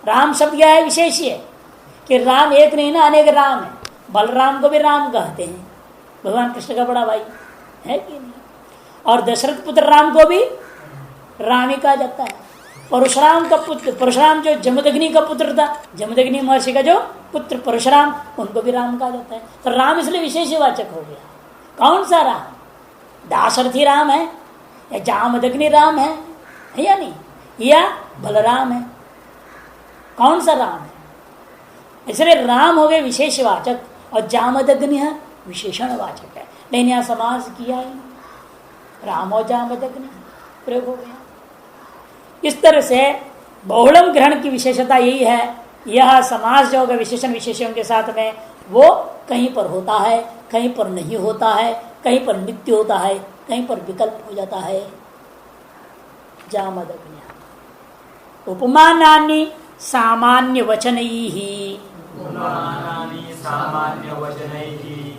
राम शब्द क्या है? विशेष है कि राम एक नहीं ना, अनेक राम है। बलराम को भी राम कहते हैं, भगवान कृष्ण का बड़ा भाई है कि नहीं। और दशरथ पुत्र राम को भी राम ही कहा जाता है। परशुराम का पुत्र, परशुराम जो जमदग्नि का पुत्र था, जमदग्नि महर्षि का जो पुत्र परशुराम, उनको भी राम कहा जाता है। तो राम इसलिए विशेषवाचक हो गया। कौन सा राम? दाशरथी राम है या जामदग्नि राम है या नहीं, या बलराम है? कौन सा राम है? इसलिए राम हो गए विशेषवाचक और जामदग्नि है विशेषणवाचक है। लेकिन यहां समास किया ही नहीं, राम और जामदग्नि प्रयोग हो गया। इस तरह से बहुलम ग्रहण की विशेषता यही है, यह समास जो होगा विशेषण विशेषण के साथ में वो कहीं पर होता है, कहीं पर नहीं होता है, कहीं पर नित्य होता है, कहीं पर विकल्प हो जाता है। जामदग्नि उपमानानि सामान्य वचनैहि,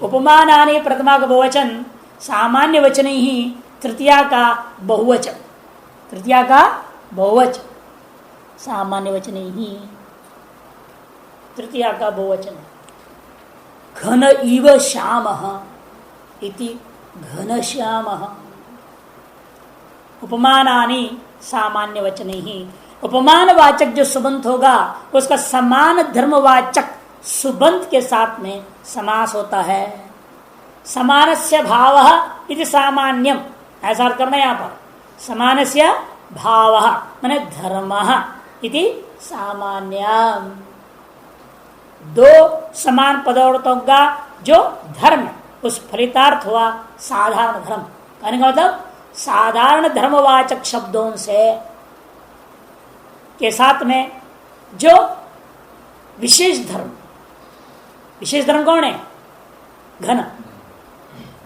उपमानानि प्रथमा का बहुवचन, सामान्य वचनैहि तृतीया का बहुवचन, तृतीया का बहुवचन, सामान्य वचन ही तृतीया का बहुवचन। घन इव श्याम इति घनश्याम। उपमानानि सामान्य वचन ही, उपमान वाचक जो सुबंत होगा उसका समान धर्मवाचक सुबंत के साथ में समास होता है। समानस्य भावः इति सामान्यम, ऐसा अर्थ करना यहाँ पर। समानस्य भावः माने धर्मः इति सामान्यम। दो समान पदार्थों का जो धर्म उस फलितार्थ हुआ साधारण धर्म, कहने का मतलब साधारण धर्मवाचक शब्दों से के साथ में जो विशेष धर्म, विशेष धर्म कौन है? घन,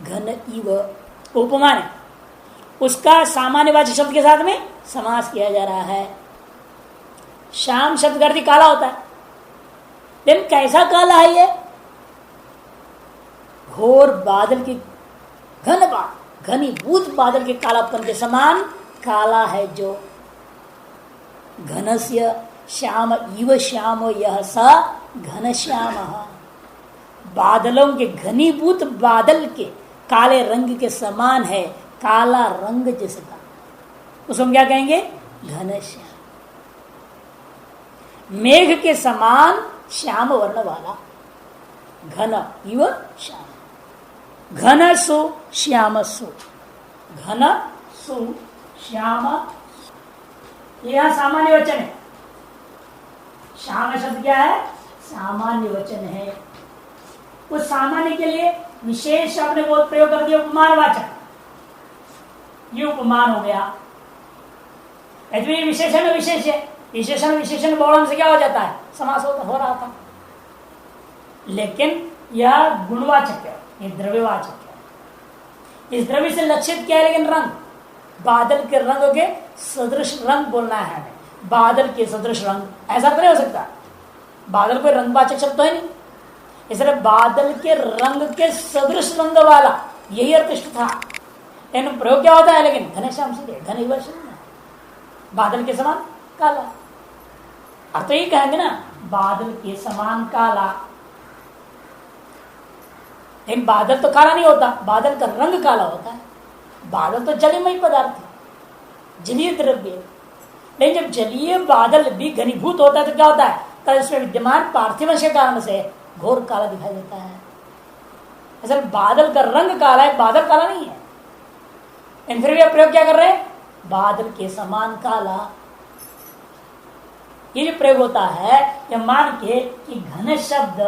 घन इव उपमान है, उसका सामान्यवाचक शब्द के साथ में समास किया जा रहा है। श्याम शब्द का अर्थ काला होता है, लेकिन कैसा काला है ये? घोर बादल की घन बादल, घनीभूत बादल के कालापन के समान काला है। जो घनस्य श्याम इव श्यामो यह स घनश्याम, बादलों के घनीभूत बादल के काले रंग के समान है, काला रंग जिसका, उसको हम क्या कहेंगे? घनश्याम। मेघ के समान श्याम वर्ण वाला, घन इव श्याम। घन सु श्याम सु, घन सु श्याम, यह सामान्य वचन है। श्याम शब्द क्या है? सामान्य वचन है। उस सामान्य के लिए विशेष आपने बहुत प्रयोग कर दिया, उपमान वाचक। ये उपमान हो गया। यदि विशेषण विशेष है, विशेषण विशेषण बहुवचन से क्या हो जाता है? समास हो रहा था। लेकिन यह गुणवाचक है, ये द्रव्यवाचक है। इस द्रव्य से लक्षित क्या है? लेकिन रंग, बादल के रंग के सदृश रंग बोलना है हमें। बादल के सदृश रंग, ऐसा तो नहीं हो सकता। बादल कोई रंगवाचक शब्द तो है नहीं, इसलिए बादल के रंग के सदृश रंग वाला, यही अर्थ था। लेकिन प्रयोग क्या होता है? लेकिन घनश्याम से घन बादल के समान काला, अर्थ यही कहेंगे ना, बादल के समान काला। लेकिन बादल तो काला नहीं होता, बादल का रंग काला होता है। बादल तो जलमय पदार्थ है, जलीय द्रव्य। लेकिन जब जलीय बादल भी घनीभूत होता है तो क्या होता है? तब इसमें विद्यमान पार्थिव के कारण से घोर काला दिखाई देता है। असल बादल का रंग काला है, बादल काला नहीं है। लेकिन फिर भी आप प्रयोग क्या कर रहे हैं? बादल के समान काला। ये जो प्रयोग होता है, यह मान के कि घन शब्द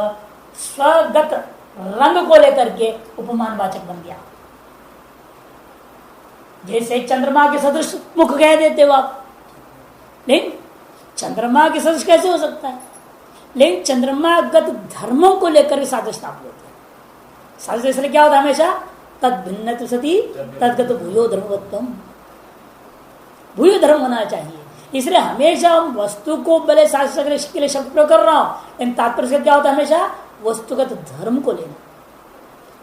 स्वगत रंग को लेकर के उपमान वाचक बन गया। जैसे चंद्रमा के सदृश मुख कह देते हो आप, लेकिन चंद्रमा के सदृश कैसे हो सकता है? लेकिन चंद्रमागत धर्मों को लेकर भी सादृश्य आप लेते हैं। सादृश्य इसलिए क्या होता है? हमेशा तद भिन्न सती तदगत भूयो धर्मवत्तम, भूयो धर्म होना चाहिए। इसलिए हमेशा हम वस्तु को भले सादृश्य के लिए शब्द प्रयोग कर रहा हूं, लेकिन तात्पर्य से क्या होता है? हमेशा वस्तुगत धर्म को लेना,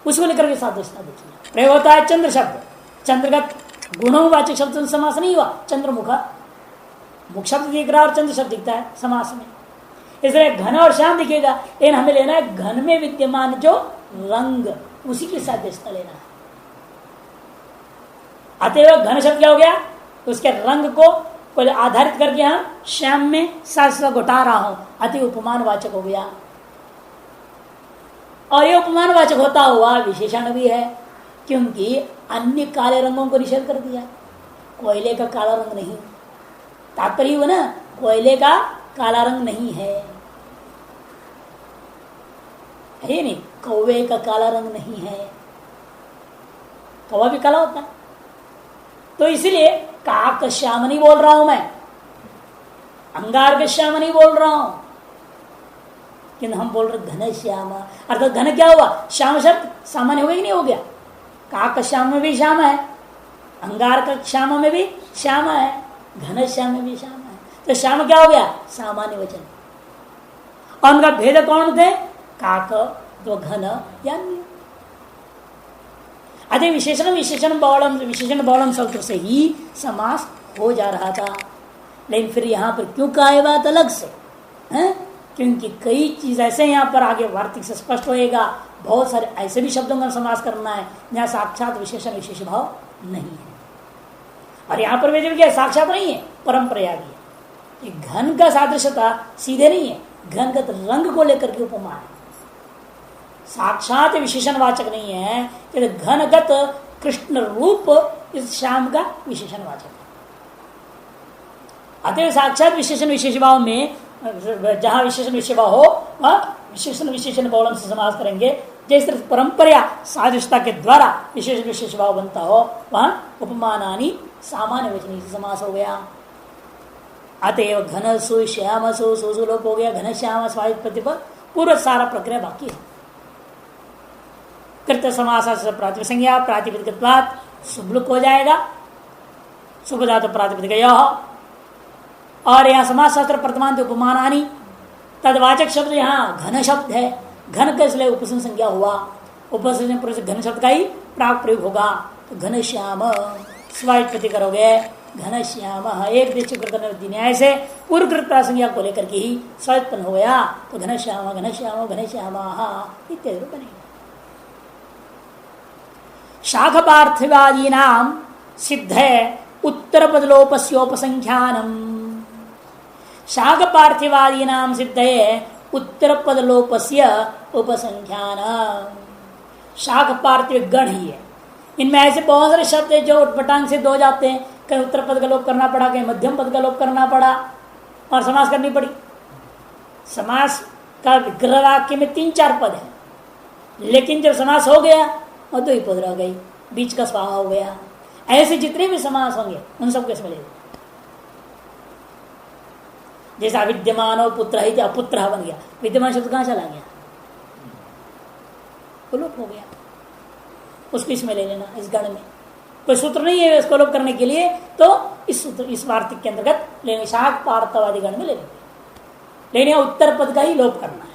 उसको लेकर के सादृश्य देखिए। प्रयोग होता है चंद्र शब्द, चंद्रगत गुणों वाचक शब्द समास नहीं हुआ। चंद्रमुखा, मुख शब्द दिख रहा है और चंद्र शब्द दिखता है समास में, इसलिए घन और श्याम दिखेगा। लेकिन हमें लेना है घन में विद्यमान जो रंग, उसी की सादृश्यता लेना है। अतएव घन शब्द क्या हो गया? उसके रंग को आधारित करके हम श्याम में सादृश्य घटा रहा हूं, अति उपमान वाचक हो गया। और ये उपमान वाचक होता हुआ विशेषण भी है, क्योंकि अन्य काले रंगों को निषेध कर दिया। कोयले का काला रंग नहीं, तात्पर्य हुआ ना, कोयले का काला रंग नहीं है नहीं। कौवे का काला रंग नहीं है, कौवा भी काला होता है। तो इसलिए काक श्याम नहीं बोल रहा हूं मैं, अंगार के श्याम नहीं बोल रहा हूं, किंतु हम बोल रहे घन श्याम। अर्थात घन क्या हुआ? श्याम शब्द सामान्य हो गया कि नहीं हो गया? काक श्याम में भी श्याम है, अंगार का श्याम में भी श्याम है, घन श्याम में भी श्याम है। तो श्याम क्या हो गया? सामान्य वचन। और उनका भेद कौन थे? काक तो घन या अतः विशेषण बहुलम सूत्र से ही समास हो जा रहा था। लेकिन फिर यहां पर क्यों कहा है बात अलग से? क्योंकि कई चीज ऐसे यहां पर आगे वार्तिक से स्पष्ट होएगा, बहुत सारे ऐसे भी शब्दों का समास करना है जहां साक्षात विशेषण विशेष भाव नहीं है। और यहां पर भी क्या साक्षात नहीं है, परंपरा भी है। घन का सादृश्यता सीधे नहीं है, घनगत रंग को लेकर के उपमा है, साक्षात विशेषण वाचक नहीं है। कि घनगत कृष्ण रूप इस श्याम का विशेषण वाचक है। अतः साक्षात विशेषण विशेष भाव में जहां विशेषण विशेष भाव हो वह विशेषण विशेषण बहुलम से समास करेंगे। जिस तरह परंपरा सादृश्यता के द्वारा विशेष विशेष भाव बनता हो वहां उपमानानि सामान्य वचनी से समास हो गया। अतएव घन सु श्याम सु लोप हो गया, घन श्याम स्वाभाविक प्रतिपद पूर्व सारा प्रक्रिया बाकी है। कृत समास प्रातिपदिक संज्ञा प्रातिपदिक सुबलुक हो जाएगा, सुख धातु प्रातिपदिक। और यहाँ समास शास्त्र वर्तमान उपमानानि तदवाचक शब्द यहाँ घन शब्द है, घन का इसलिए उपसर्ग संज्ञा हुआ, उपसर्ग पुरुष घन शब्द का ही प्राग प्रयोग होगा। तो घन श्याम स्वायत्पत्ति करोगे, घन श्याम एक दृष्टि न्याय से पूर्वकृत प्रासंज्ञा को लेकर के ही स्वायत्पन्न हो गया। तो घन श्याम घन श्याम घन श्याम इत्यादि बनेगा। शाख पार्थिवादी नाम सिद्ध है उत्तर पदलोपस्योपसंख्यानम। शाख पार्थिवादी नाम सिद्ध है उत्तर पदलोपस्य उपसंख्यान। शाख पार्थिव गण ही है, इनमें ऐसे बहुत सारे शब्द है जो उठपटांग से दो जाते हैं। कहीं उत्तर पद का लोप करना पड़ा, कहीं मध्यम पद का लोप करना पड़ा और समास करनी पड़ी। समास का विग्रह वाक्य में 3-4 पद है, लेकिन जब समास हो गया और 2 ही पद रह गई, बीच का स्वाहा हो गया। ऐसे जितने भी समास होंगे उन सब कैसे मिलेगा। जैसा विद्यमान पुत्र ही अपुत्र बन गया, विद्यमान शब्द कहां चला गया, लोप हो गया, उसको इसमें ले लेना। इस गण में कोई सूत्र नहीं है इसको लोप करने के लिए, तो इस सूत्र इस वार्तिक के अंतर्गत लेंगे, शाख पार्थवादी गण में ले लेंगे। लेकिन उत्तर पद का ही लोप करना है।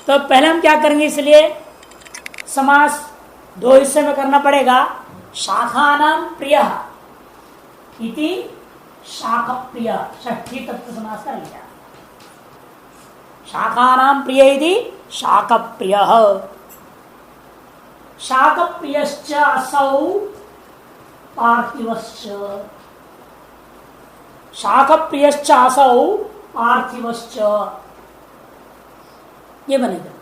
तो पहले हम क्या करेंगे, इसलिए समास 2 हिस्से में करना पड़ेगा। शाखानाम प्रिय इति शाख प्रिय, षष्ठी तत्व समास कर लिया। शाखानाम प्रिय इति शाख प्रिय। शाख प्रियश्च असौ पार्थिवश्च। शाख प्रियश्च असौ पार्थिवश्च, ये बनेगा।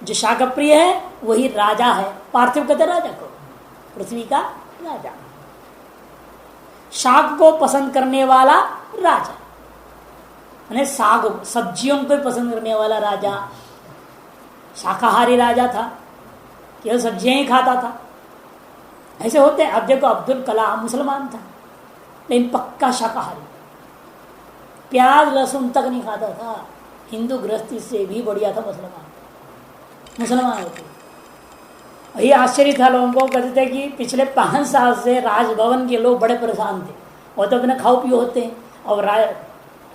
जो शाख प्रिय है वही राजा है, पार्थिव कहते राजा को, पृथ्वी का राजा। शाक को पसंद करने वाला राजा, यानी साग सब्जियों को पसंद करने वाला राजा। शाकाहारी राजा था, केवल सब्जियां ही खाता था। ऐसे होते हैं। अब देखो अब्दुल कलाम मुसलमान था लेकिन पक्का शाकाहारी, प्याज लहसुन तक नहीं खाता था। हिंदू गृहस्थी से भी बढ़िया था मुसलमान होते। ये आश्चर्य था लोगों को, कहते थे कि पिछले 5 साल से राजभवन के लोग बड़े परेशान थे। वो तो अपने खाओ पियो होते हैं, और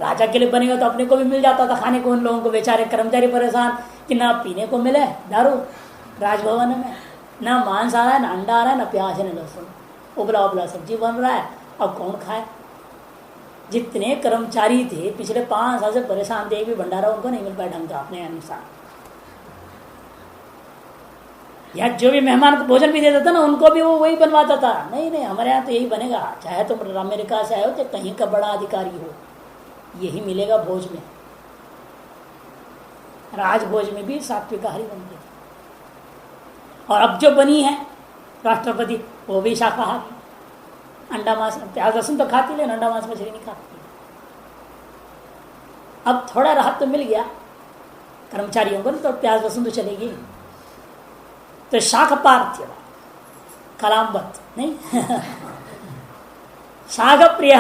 राजा के लिए बनेगा तो अपने को भी मिल जाता था खाने को। उन लोगों को बेचारे कर्मचारी परेशान कि ना पीने को मिले दारू राजभवन में, ना मांस आ रहा है, ना अंडा आ रहा है, ना प्याज है, ना लहसुन, उबला उबला सब्जी बन रहा है। अब कौन खाए। जितने कर्मचारी थे पिछले 5 साल से परेशान थे, एक भी भंडारा उनको नहीं मिल पाया ढंग का अपने अनुसार। या जो भी मेहमान को भोजन भी देता था ना, उनको भी वो वही बनवाता था। नहीं हमारे यहाँ तो यही बनेगा, चाहे तुम अमेरिका से आए हो, चाहे कहीं का बड़ा अधिकारी हो, यही मिलेगा भोज में। राज भोज में भी सात्विक आहारी बनते थे। और अब जो बनी है राष्ट्रपति, वो भी शाकाहारी। अंडा मांस प्याज लहसुन तो खाती, लेकिन अंडा मांस मछली नहीं खाती। अब थोड़ा राहत तो मिल गया कर्मचारियों को, तो प्याज लहसुन तो चलेगी। तो शाख पार्थिव कलामवत नहीं शाख प्रिय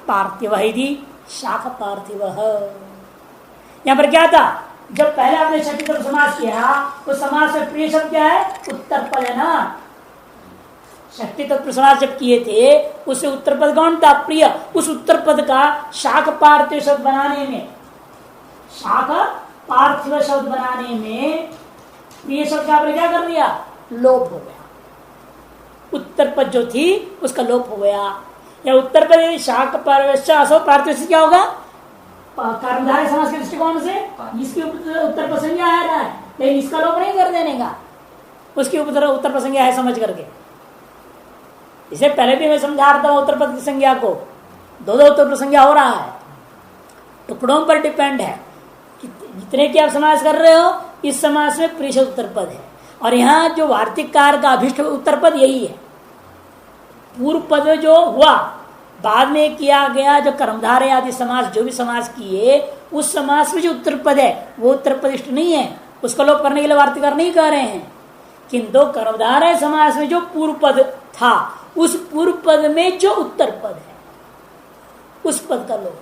पार्थिव यदि शाख पार्थिव। यहां पर क्या था, जब पहले आपने छठी तरफ समास किया तो समास में प्रिय शब्द क्या है, उत्तर पद है ना। षष्ठी तत्व समास जब किए थे उससे उत्तर पद कौन था, प्रिय। उस उत्तर पद का शाख पार्थिव शब्द बनाने में, शाख पार्थिव शब्द बनाने में प्रिय शब्द का आपने क्या कर दिया, लोप हो गया। उत्तर पद जो थी उसका लोप हो गया। या उत्तर पद शाख पार्थिव से क्या होगा, कर्मधारय समास के दृष्टिकोण से इसके उत्तर पद संज्ञा आ रहा है, लेकिन इसका लोप नहीं कर देने का। उसकी उत्तर पद संज्ञा है समझ करके। इसे पहले भी मैं समझा रहा था उत्तर पद की संज्ञा को, दो उत्तर पद संज्ञा हो रहा है, टुकड़ों पर डिपेंड है कि जितने की आप समास कर रहे हो इस समास में प्रीषद उत्तर पद है। और यहाँ जो वार्तिककार का अभिष्ट उत्तर पद यही है। पूर्व पद जो हुआ बाद में किया गया जो कर्मधारय आदि समास जो भी समास किए उस समास में जो उत्तर पद है वो उत्तर पदिष्ट नहीं है, उसका लोप करने के लिए वार्तिककार नहीं कह रहे हैं। किंतु कर्मधारय समास में जो पूर्व पद था उस पूर्व पद में जो उत्तर पद है उस पद का लोप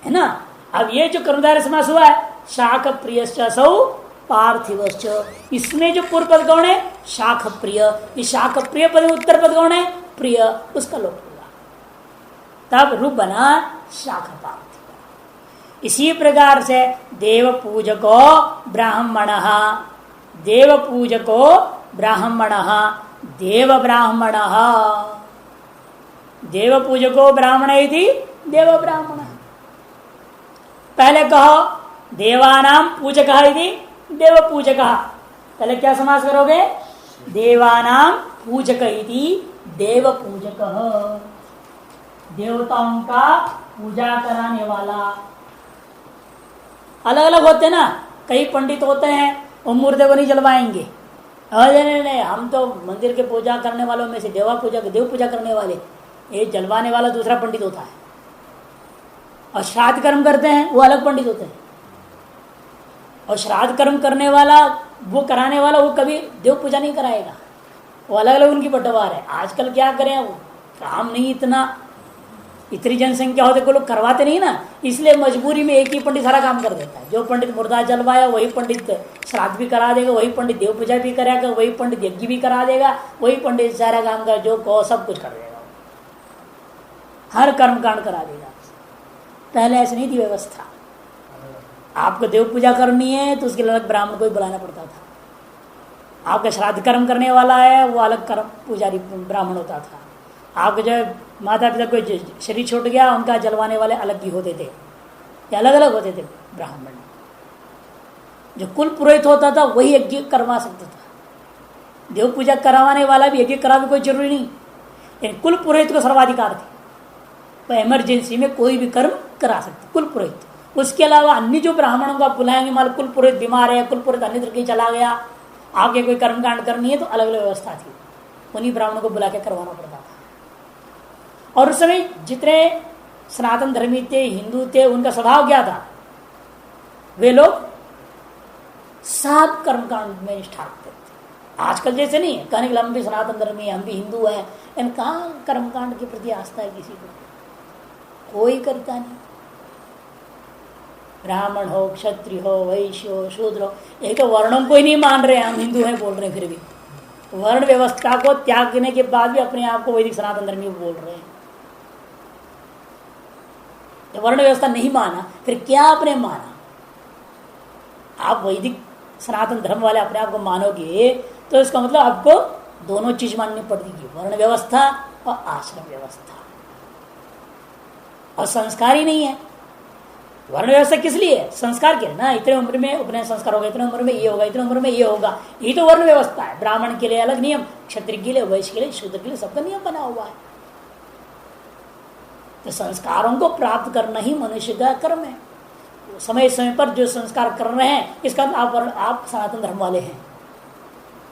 है ना। अब ये जो कर्मधारय समास हुआ है शाख प्रियश्चौ पार्थिवश्च, इसमें जो पूर्व पद कौन है शाख प्रिय, इस शाख प्रिय पद में उत्तर पद कौन है प्रिय, उसका लोप होगा, तब रूप बना शाख पार्थिव। इसी प्रकार से देव पूजको ब्राह्मण, देव पूजको ब्राह्मण, देव ब्राह्मण, देव पूजको ब्राह्मण यदि देव ब्राह्मण। पहले कहो देवानाम पूजक यदि देव पूजक, पहले क्या समास करोगे देवानाम पूजक यदि देव पूजक, देवताओं का पूजा कराने वाला। अलग अलग होते ना, कई पंडित होते हैं वो मूर्ति को नहीं जलवाएंगे, नहीं हम तो मंदिर के पूजा करने वालों में से देव पूजा करने वाले, ये जलवाने वाला दूसरा पंडित होता है। और श्राद्ध कर्म करते हैं वो अलग पंडित होते हैं, और श्राद्ध कर्म करने वाला वो कराने वाला वो कभी देव पूजा नहीं कराएगा, वो अलग अलग उनकी बंटवार है। आजकल क्या करें, वो काम नहीं इतनी जनसंख्या होते को लोग करवाते नहीं ना, इसलिए मजबूरी में एक ही पंडित सारा काम कर देता है। जो पंडित मुर्दा जलवाया वही पंडित श्राद्ध भी करा देगा, वही पंडित देव पूजा भी करेगा, वही पंडित यज्ञ भी करा देगा, वही पंडित सारा काम का जो कहो सब कुछ कर देगा, हर कर्म कांड करा देगा। पहले ऐसी नहीं थी व्यवस्था, आपको देव पूजा करनी है तो उसके लिए अलग ब्राह्मण को ही बुलाना पड़ता था। आपका श्राद्ध कर्म करने वाला है वो अलग कर्म पुजारी ब्राह्मण होता था। आपके जो माता पिता कोई शरीर छूट गया उनका जलवाने वाले अलग ही होते थे, ये अलग अलग होते थे ब्राह्मण। जो कुल पुरोहित होता था वही यज्ञ करवा सकता था, देव पूजा करवाने वाला भी यज्ञ करा भी कोई जरूरी नहीं, लेकिन कुल पुरोहित को सर्वाधिकार थे, तो इमरजेंसी में कोई भी कर्म करा सकते कुल पुरोहित। उसके अलावा अन्य जो ब्राह्मणों को आप बुलाएंगे, मान कुल पुरोहित बीमार है, कुल पुरोहित अन्य कहीं चला गया, आगे कोई कर्मकांड करनी है तो अलग अलग व्यवस्था थी, उन्हीं ब्राह्मणों को बुला के करवाना पड़ता था। और उस समय जितने सनातन धर्मी थे, हिंदू थे, उनका स्वभाव क्या था, वे लोग सब कर्मकांड में निष्ठा रखते थे। आजकल जैसे नहीं है, कहने के लिए हम भी सनातन धर्मी हम भी हिंदू हैं, लेकिन कहाँ कर्मकांड के प्रति आस्था है किसी को, कोई करता नहीं। ब्राह्मण हो, क्षत्रिय हो, वैश्य हो, शूद्र हो, यही तो वर्णों को ही नहीं मान रहे, हम हिंदू हैं बोल रहे हैं, फिर भी वर्ण व्यवस्था को त्यागने के बाद भी अपने आप को वैदिक सनातन धर्मी बोल रहे हैं। तो वर्ण व्यवस्था नहीं माना फिर क्या आपने माना? आप वैदिक सनातन धर्म वाले अपने आप को मानोगे तो इसका मतलब आपको दोनों चीज माननी पड़ेगी, वर्ण व्यवस्था और आश्रम व्यवस्था। और संस्कार ही नहीं है, वर्ण व्यवस्था किस लिए? संस्कार के ना, इतने उम्र में उपनयन संस्कार होगा, इतने उम्र में ये होगा, इतने उम्र में ये होगा, यही तो वर्ण व्यवस्था है। ब्राह्मण के लिए अलग नियम, क्षत्रिय के लिए, वैश्य के लिए, शूद्र के लिए, सबका नियम बना हुआ है। तो संस्कारों को प्राप्त करना ही मनुष्य का कर्म है। समय समय पर जो संस्कार कर रहे हैं इसका आप सनातन धर्म वाले हैं।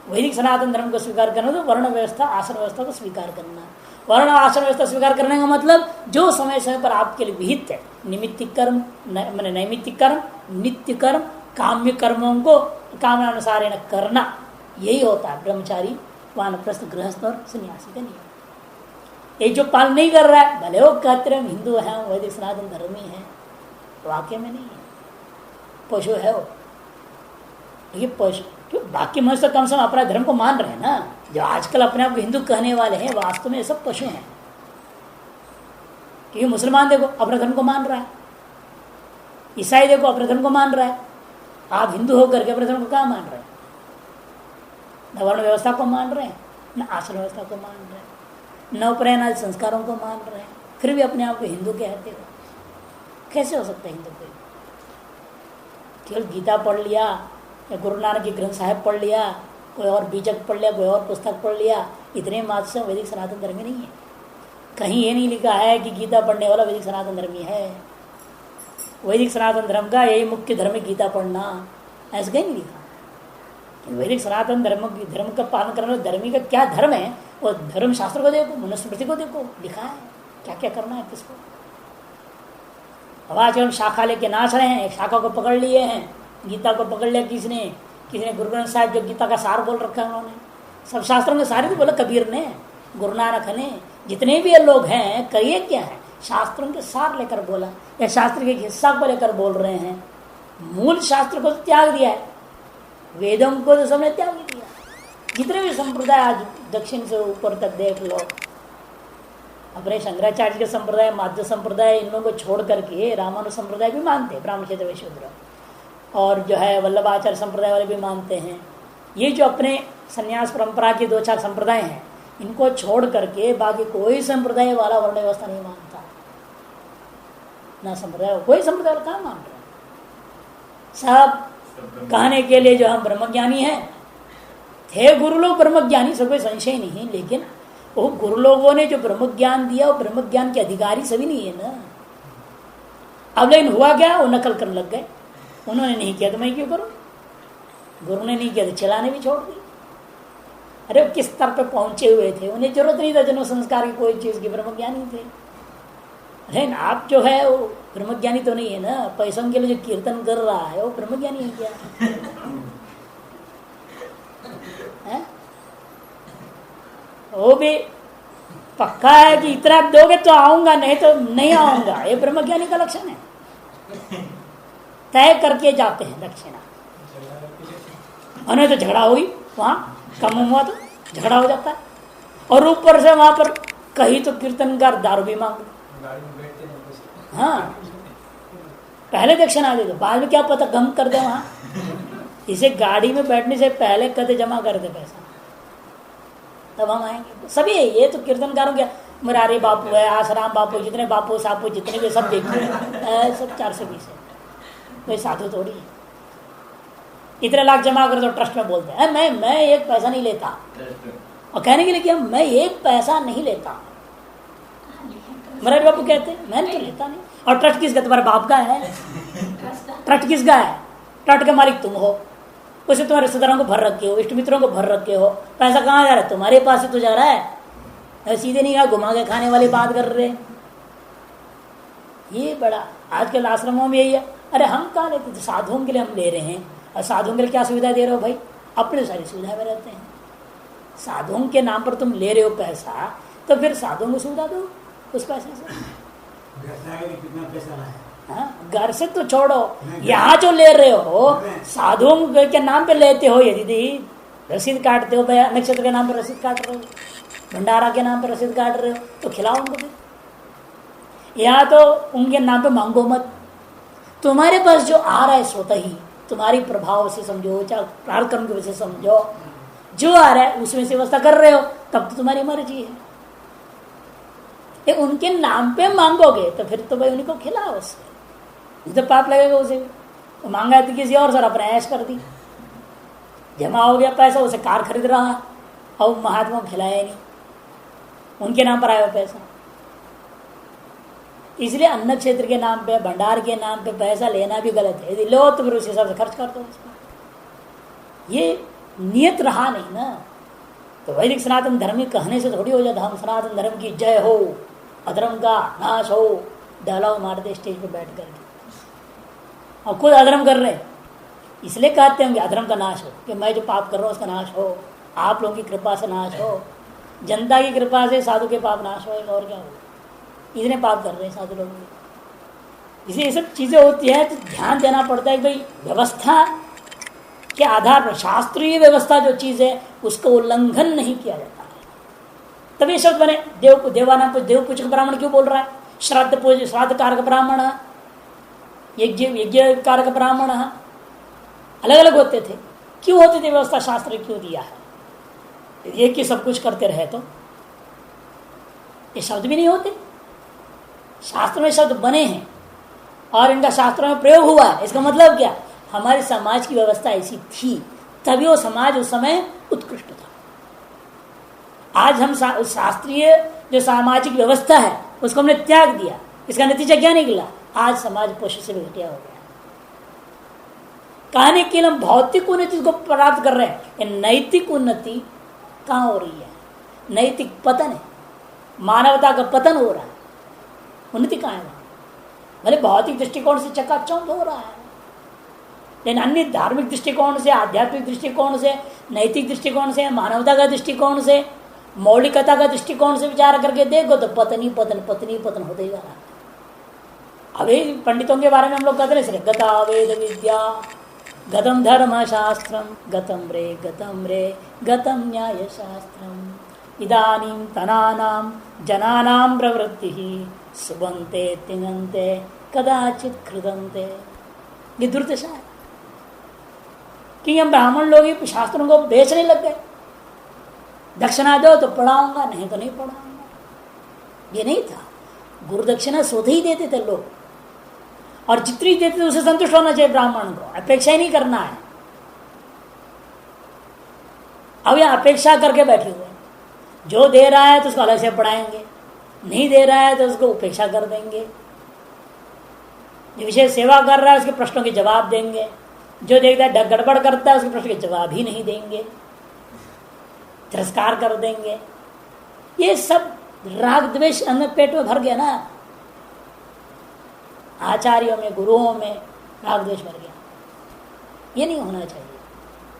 वैदिक सनातन धर्म को स्वीकार करना तो वर्ण व्यवस्था आश्रम व्यवस्था को स्वीकार करना। वर्ण आश्रम व्यवस्था स्वीकार करने का मतलब जो समय समय पर आपके लिए विहित है, निमित्तिक कर्म मैंने नैमित्तिक कर्म, नित्य कर्म, काम्य कर्मों को कामनानुसार करना, यही होता है ब्रह्मचारी, वानप्रस्थ, गृहस्थ और सन्यासी का नियम। ये जो पालन नहीं कर रहा है, भले वो कहते हैं हिंदू है, वैदिक सनातन धर्मी है, वाक्य में नहीं है, पशु है वो। ये पशु क्यों, बाकी मनुष्य कम से कम अपना धर्म को मान रहे हैं ना। जो आजकल अपने आप को हिंदू कहने वाले हैं वास्तव में ये सब पशु हैं। क्योंकि मुसलमान देखो अपने धर्म को मान रहा है, ईसाई देखो अपने धर्म को मान रहा है, आप हिंदू होकर के अपने धर्म को क्या मान रहे हैं? न वर्ण व्यवस्था को मान रहे हैं, न आश्रम व्यवस्था को मान रहे हैं, न उपनयन आदि संस्कारों को मान रहे हैं, फिर भी अपने आप को हिंदू कहते हो। कैसे हो सकता है हिंदू कोई? केवल गीता पढ़ लिया या गुरु नानक की ग्रंथ साहिब पढ़ लिया, कोई और बीजक पढ़ लिया, कोई और पुस्तक पढ़ लिया, इतने मात्र से वैदिक सनातन धर्मी नहीं है। कहीं ये नहीं लिखा है कि गीता पढ़ने वाला वैदिक सनातन धर्मी है। वैदिक सनातन धर्म का यही मुख्य धर्म है गीता पढ़ना, ऐसा कहीं नहीं लिखा। वैदिक सनातन धर्म का पालन करने वाले धर्मी का क्या धर्म है, वो धर्म शास्त्र को देखो, मनुस्मृति को देखो, लिखा है क्या क्या करना है किसको। अब आज हम शाखा लेके नाच रहे हैं, एक शाखा को पकड़ लिए हैं, गीता को पकड़ लिया किसने गुरु ग्रंथ साहिब जो गीता का सार बोल रखा है उन्होंने, सब शास्त्रों के सारे तो बोला कबीर ने, गुरु नानक ने, जितने भी लोग हैं कहिए क्या है शास्त्रों के सार लेकर बोला या शास्त्र के हिस्सा को लेकर बोल रहे हैं। मूल शास्त्र को तो त्याग दिया है, वेदों को तो सबने त्याग दिया। जितने भी संप्रदाय आज दक्षिण से ऊपर तक देख लो, अपने शंकराचार्य के संप्रदाय, माध्य संप्रदाय, इन लोगों को छोड़ करके रामानुज संप्रदाय भी मानते हैं, ब्राह्मण क्षेत्र वैश्य, और जो है वल्लभाचार्य संप्रदाय वाले भी मानते हैं। ये जो अपने संन्यास परंपरा के 2-4 संप्रदाय हैं, इनको छोड़ करके बाकी कोई संप्रदाय वाला वर्ण व्यवस्था नहीं मानता। ना संप्रदाय कोई संप्रदाय वाला कहाँ मान रहे हैं, सब कहने के लिए जो हम ब्रह्मज्ञानी हैं, थे गुरु लोग ब्रह्मज्ञानी, सब कोई संशय नहीं, लेकिन वो गुरु लोगों ने जो ब्रह्म ज्ञान दिया वो ब्रह्म ज्ञान के अधिकारी सभी नहीं है ना। अब लेकिन हुआ क्या, वो नकल करने लग गए। उन्होंने नहीं किया तो मैं क्यों करूं, गुरु ने नहीं किया तो चलाने भी छोड़ दी। अरे किस स्तर पे पहुंचे हुए थे, उन्हें जरूरत नहीं था जन्म संस्कार की कोई चीज की, ब्रह्मज्ञानी थे। अरे आप जो है वो ब्रह्मज्ञानी तो नहीं है ना, पैसों के लिए जो कीर्तन कर रहा है वो ब्रह्मज्ञानी है क्या है? वो भी पक्का है कि इतना आप दोगे तो आऊंगा, नहीं तो नहीं आऊंगा, ये ब्रह्मज्ञानी का लक्षण है। तय करके जाते हैं दक्षिणा, उन्हें तो झगड़ा हुई, वहां कम हुआ तो झगड़ा हो जाता है, और ऊपर से वहां पर कहीं तो कीर्तनकार दारू भी मांग, हाँ पहले दक्षिणा दे दो, बाद में क्या पता कम कर दे। वहां इसे गाड़ी में बैठने से पहले कदे जमा कर दे पैसा, तब हम आएंगे। सभी ये तो कीर्तनकारों के, मुरारी बापू है, आसाराम बापू, जितने बापू सापू जितने भी सब देखिए सब 420 है, कोई साधु थोड़ी है। इतने लाख जमा कर दो, ट्रस्ट में बोलते हैं मैं एक पैसा नहीं लेता, और कहने के लिए कि मैं एक पैसा नहीं लेता, मुरारी बापू कहते हैं मैं तो लेता नहीं। और ट्रस्ट किसका, तुम्हारे बाप का है, ट्रस्ट किसका है, ट्रस्ट के मालिक तुम हो, उसे तुम्हारे रिश्तेदारों को भर रखे हो, इष्ट मित्रों को भर रखे हो, पैसा कहाँ जा रहा है, तुम्हारे पास ही तो जा रहा है, सीधे नहीं, घुमा के खाने वाली बात कर रहे। ये बड़ा आजकल आश्रमों में यही है। अरे हम कहाँ लेते, साधुओं के लिए हम ले रहे हैं, और साधुओं के लिए क्या सुविधा दे रहे हो भाई, अपने सारी सुविधा में रहते हैं। साधुओं के नाम पर तुम ले रहे हो पैसा, तो फिर साधुओं को सुविधा दो उस पैसे से। कितना पैसा है, घर से तो छोड़ो, यहाँ जो ले रहे हो साधुओं के नाम पे लेते हो, यदि रसीद काटते हो, नक्षत्र के नाम पर रसीद काट रहे हो, भंडारा के नाम पर रसीद काट रहे हो, तो खिलाओ उनको फिर। यहाँ तो उनके नाम पे मांगो मत, तुम्हारे पास जो आ रहा है स्वतः ही, तुम्हारी प्रभाव से समझो, चाहे प्रार्थना की वजह से समझो, जो आ रहा है उसमें से व्यवस्था कर रहे हो, तब तो तुम्हारी मर्जी है। उनके नाम पे मांगोगे तो फिर तो भाई उनको खिलाओ, उससे तो पाप लगेगा उसे। तो मांगा तो किसी और सर अपने ऐश कर दी, जमा हो गया पैसा, उसे कार खरीद रहा और महात्मा को खिलाया नहीं, उनके नाम पर आया पैसा। इसलिए अन्न क्षेत्र के नाम पे, भंडार के नाम पे पैसा लेना भी गलत है। यदि लो तो फिर उस हिसाब से खर्च कर दो उसको। ये नियत रहा नहीं ना, तो वैदिक सनातन धर्म कहने से थोड़ी हो जाता हम सनातन धर्म की जय हो, अधर्म का नाश हो, डालाओ मारते स्टेज पे बैठ करके, और खुद अधर्म कर रहे, इसलिए कहते हैं कि अधर्म का नाश हो, कि मैं जो पाप कर रहा हूँ उसका नाश हो, आप लोगों की कृपा से नाश हो, जनता की कृपा से साधु के पाप नाश हो, और क्या हो, इतने पाप कर रहे हैं साधु लोग। इसे ये सब चीजें होती है तो ध्यान देना पड़ता है कि भाई व्यवस्था के आधार पर, शास्त्रीय व्यवस्था जो चीज है उसका उल्लंघन नहीं किया जाता है। तभी शब्द बने देवानाम देव पूजक ब्राह्मण क्यों बोल रहा है, श्राद्ध पूज श्राद्ध कारक ब्राह्मण, यज्ञ कारक ब्राह्मण, अलग अलग होते थे। क्यों होती थी व्यवस्था, शास्त्र क्यों दिया है। एक ही सब कुछ करते रहे तो ये शब्द भी नहीं होते। शास्त्र में शब्द बने हैं और इनका शास्त्रों में प्रयोग हुआ है, इसका मतलब क्या, हमारे समाज की व्यवस्था ऐसी थी, तभी वो समाज उस समय उत्कृष्ट था। आज हम शास्त्रीय जो सामाजिक व्यवस्था है उसको हमने त्याग दिया, इसका नतीजा क्या निकला? आज समाज पोषण से भी घटिया हो गया। कहने के लिए हम भौतिक उन्नति को प्राप्त कर रहे हैं, नैतिक उन्नति कहां हो रही है? नैतिक पतन है, मानवता का पतन हो रहा है। उन्नति कहां है? भले भौतिक दृष्टिकोण से चकाचौंध हो रहा है, लेकिन अन्य धार्मिक दृष्टिकोण से, आध्यात्मिक दृष्टिकोण से, नैतिक दृष्टिकोण से, मानवता का दृष्टिकोण से, मौलिकता का दृष्टिकोण से विचार करके देखो तो पतन ही पतन, पतन ही पतन होते ही जा रहा है। अभी पंडितों के बारे में हम लोग कहते हैं गता वेद विद्या, गतम धर्म शास्त्रम, गतम रे गतम न्याय शास्त्रम, इदानीं तनानाम जनानां प्रवृत्ति सुबंते तिङन्ते कदाचित कृदंते। ये दुर्दशा है कि हम ब्राह्मण लोग ही शास्त्रों को बेचने लग गए। दक्षिणा दो तो पढ़ाऊंगा, नहीं तो नहीं पढ़ाऊंगा। ये नहीं था, गुरु दक्षिणा स्वतः ही देते थे लोग, और जितनी देते थे उसे संतुष्ट होना चाहिए ब्राह्मण को, अपेक्षा ही नहीं करना है। अब यह अपेक्षा करके बैठे हुए, जो दे रहा है तो उसको अलग से पढ़ाएंगे, नहीं दे रहा है तो उसको उपेक्षा कर देंगे, जो विशेष सेवा कर रहा है उसके प्रश्नों के जवाब देंगे, जो देखता है गड़बड़ करता है उसके प्रश्न के जवाब ही नहीं देंगे, तिरस्कार कर देंगे। ये सब राग द्वेष हमें पेट में भर गया ना, आचार्यों में, गुरुओं में राग द्वेष भर गया। ये नहीं होना चाहिए,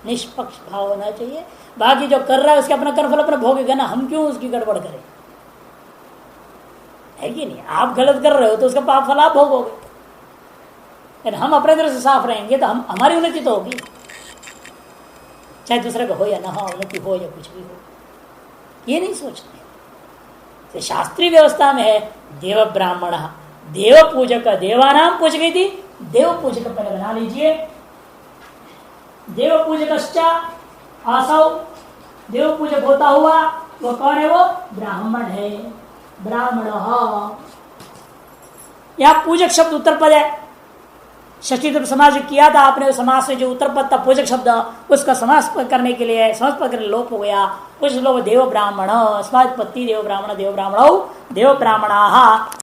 निष्पक्ष भाव होना चाहिए। बाकी जो कर रहा है उसके अपना कर्मफल अपना भोगेगा ना, हम क्यों उसकी गड़बड़ करें? है कि नहीं? आप गलत कर रहे हो तो उसका पाप फल आप भोगोगे, लेकिन हम अपने तरफ से साफ रहेंगे तो हमारी उन्नति तो होगी, चाहे दूसरे को हो या ना हो, उन्नति हो या कुछ भी हो। ये नहीं सोचते। तो शास्त्रीय व्यवस्था में है देव ब्राह्मण, देव पूजक, देवानाम पूजक थी, देव पूजक पहले बना लीजिए। देव पूजक आसौ, देव पूजक होता हुआ वो कौन है? वो ब्राह्मण है। ब्राह्मण यहां पूजक शब्द उत्तर पद है। षष्ठी समाज किया था आपने, समाज से जो उत्तर पद था पूजक शब्द, उसका समास करने के लिए समास पद करने लोप हो गया। कुछ लोग देव ब्राह्मण, समाजपत्ति देव ब्राह्मण, देव ब्राह्मण, देव ब्राह्मणा